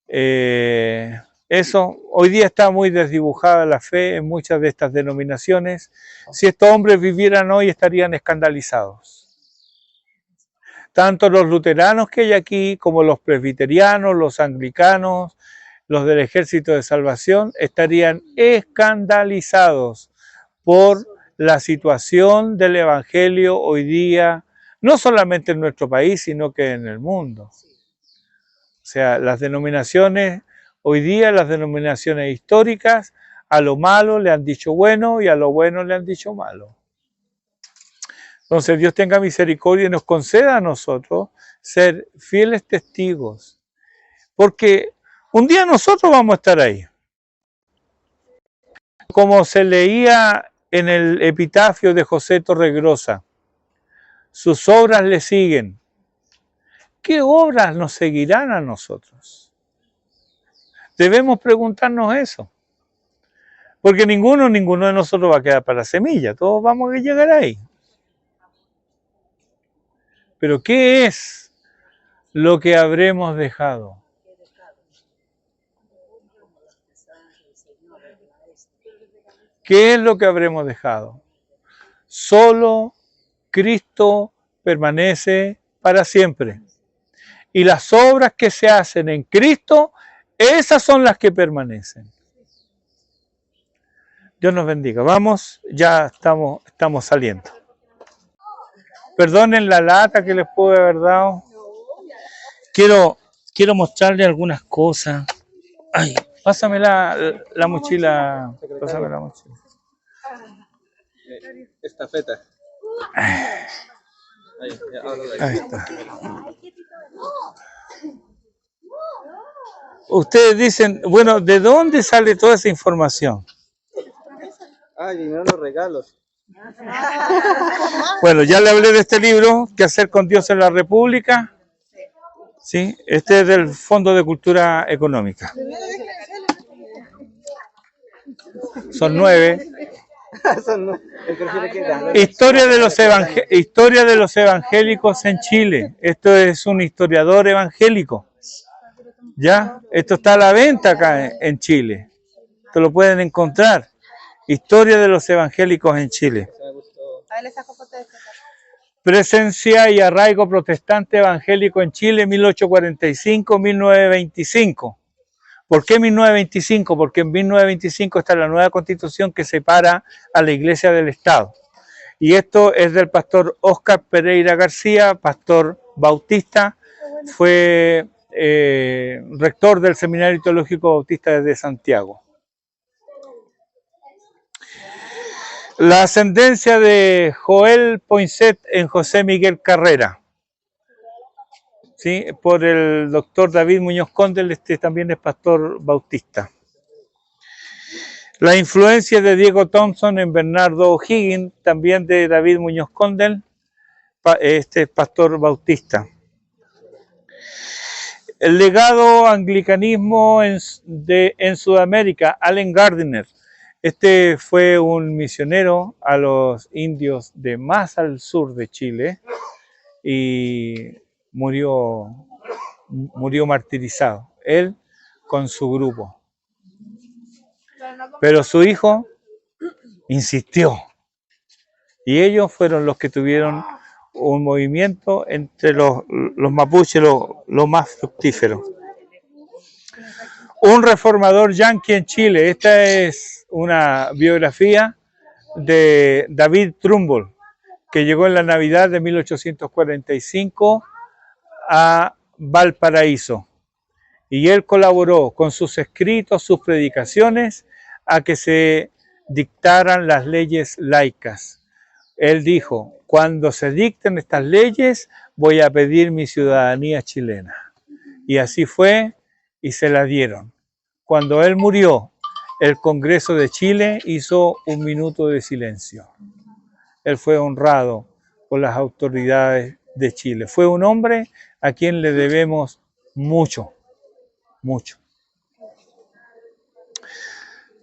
Eso, hoy día está muy desdibujada la fe en muchas de estas denominaciones. Si estos hombres vivieran hoy estarían escandalizados. Tanto los luteranos que hay aquí, como los presbiterianos, los anglicanos, los del Ejército de Salvación, estarían escandalizados por la situación del Evangelio hoy día, no solamente en nuestro país, sino que en el mundo. O sea, las denominaciones, hoy día las denominaciones históricas, a lo malo le han dicho bueno y a lo bueno le han dicho malo. Entonces Dios tenga misericordia y nos conceda a nosotros ser fieles testigos. Porque un día nosotros vamos a estar ahí. Como se leía en el epitafio de José Torregrosa, sus obras le siguen. ¿Qué obras nos seguirán a nosotros? Debemos preguntarnos eso. Porque ninguno de nosotros va a quedar para semilla. Todos vamos a llegar ahí. Pero ¿qué es lo que habremos dejado? ¿Qué es lo que habremos dejado? Solo Cristo permanece para siempre. Y las obras que se hacen en Cristo, esas son las que permanecen. Dios nos bendiga. Vamos, ya estamos saliendo. Perdonen la lata que les pude haber dado. Quiero mostrarles algunas cosas. Ay, pásame la mochila. Pásame la mochila. Estafeta. Ahí está. Ustedes dicen, bueno, ¿de dónde sale toda esa información? Ay, vinieron los regalos. Bueno, ya le hablé de este libro, ¿Qué hacer con Dios en la República? Sí, este es del Fondo de Cultura Económica. Son 9. Historia de los evangélicos en Chile. Esto es un historiador evangélico. ¿Ya? Esto está a la venta acá en Chile. Esto lo pueden encontrar. Historia de los evangélicos en Chile. Presencia y arraigo protestante evangélico en Chile 1845-1925. ¿Por qué 1925? Porque en 1925 está la nueva constitución que separa a la Iglesia del Estado. Y esto es del pastor Óscar Pereira García, pastor bautista. Fue rector del Seminario Teológico Bautista de Santiago. La ascendencia de Joel Poinsett en José Miguel Carrera, ¿sí? Por el doctor David Muñoz Condel, este también es pastor bautista. La influencia de Diego Thompson en Bernardo O'Higgins, también de David Muñoz Condel, este pastor bautista. El legado anglicanismo en Sudamérica, Allen Gardiner. Este fue un misionero a los indios de más al sur de Chile y murió martirizado, él con su grupo. Pero su hijo insistió y ellos fueron los que tuvieron un movimiento entre los mapuches, los más fructíferos. Un reformador yanqui en Chile. Esta es una biografía de David Trumbull, que llegó en la Navidad de 1845 a Valparaíso. Y él colaboró con sus escritos, sus predicaciones, a que se dictaran las leyes laicas. Él dijo: cuando se dicten estas leyes, voy a pedir mi ciudadanía chilena. Y así fue, y se la dieron. Cuando él murió, el Congreso de Chile hizo un minuto de silencio. Él fue honrado por las autoridades de Chile. Fue un hombre a quien le debemos mucho, mucho.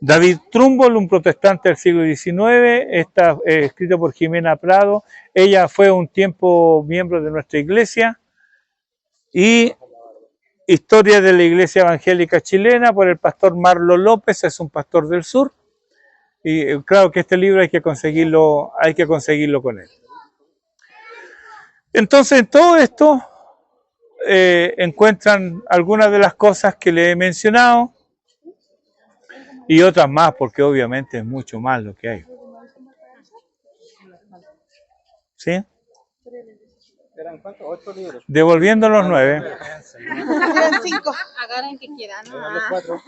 David Trumbull, un protestante del siglo XIX, está escrito por Jimena Prado. Ella fue un tiempo miembro de nuestra iglesia. Y Historia de la Iglesia Evangélica Chilena, por el pastor Marlo López, es un pastor del sur. Y claro que este libro hay que conseguirlo con él. Entonces, en todo esto encuentran algunas de las cosas que le he mencionado y otras más, porque obviamente es mucho más lo que hay. ¿Sí? ¿Eran cuántos? 8 libros. Devolviendo los 9. Eran 5. Agarren que quieran. Eran los 4.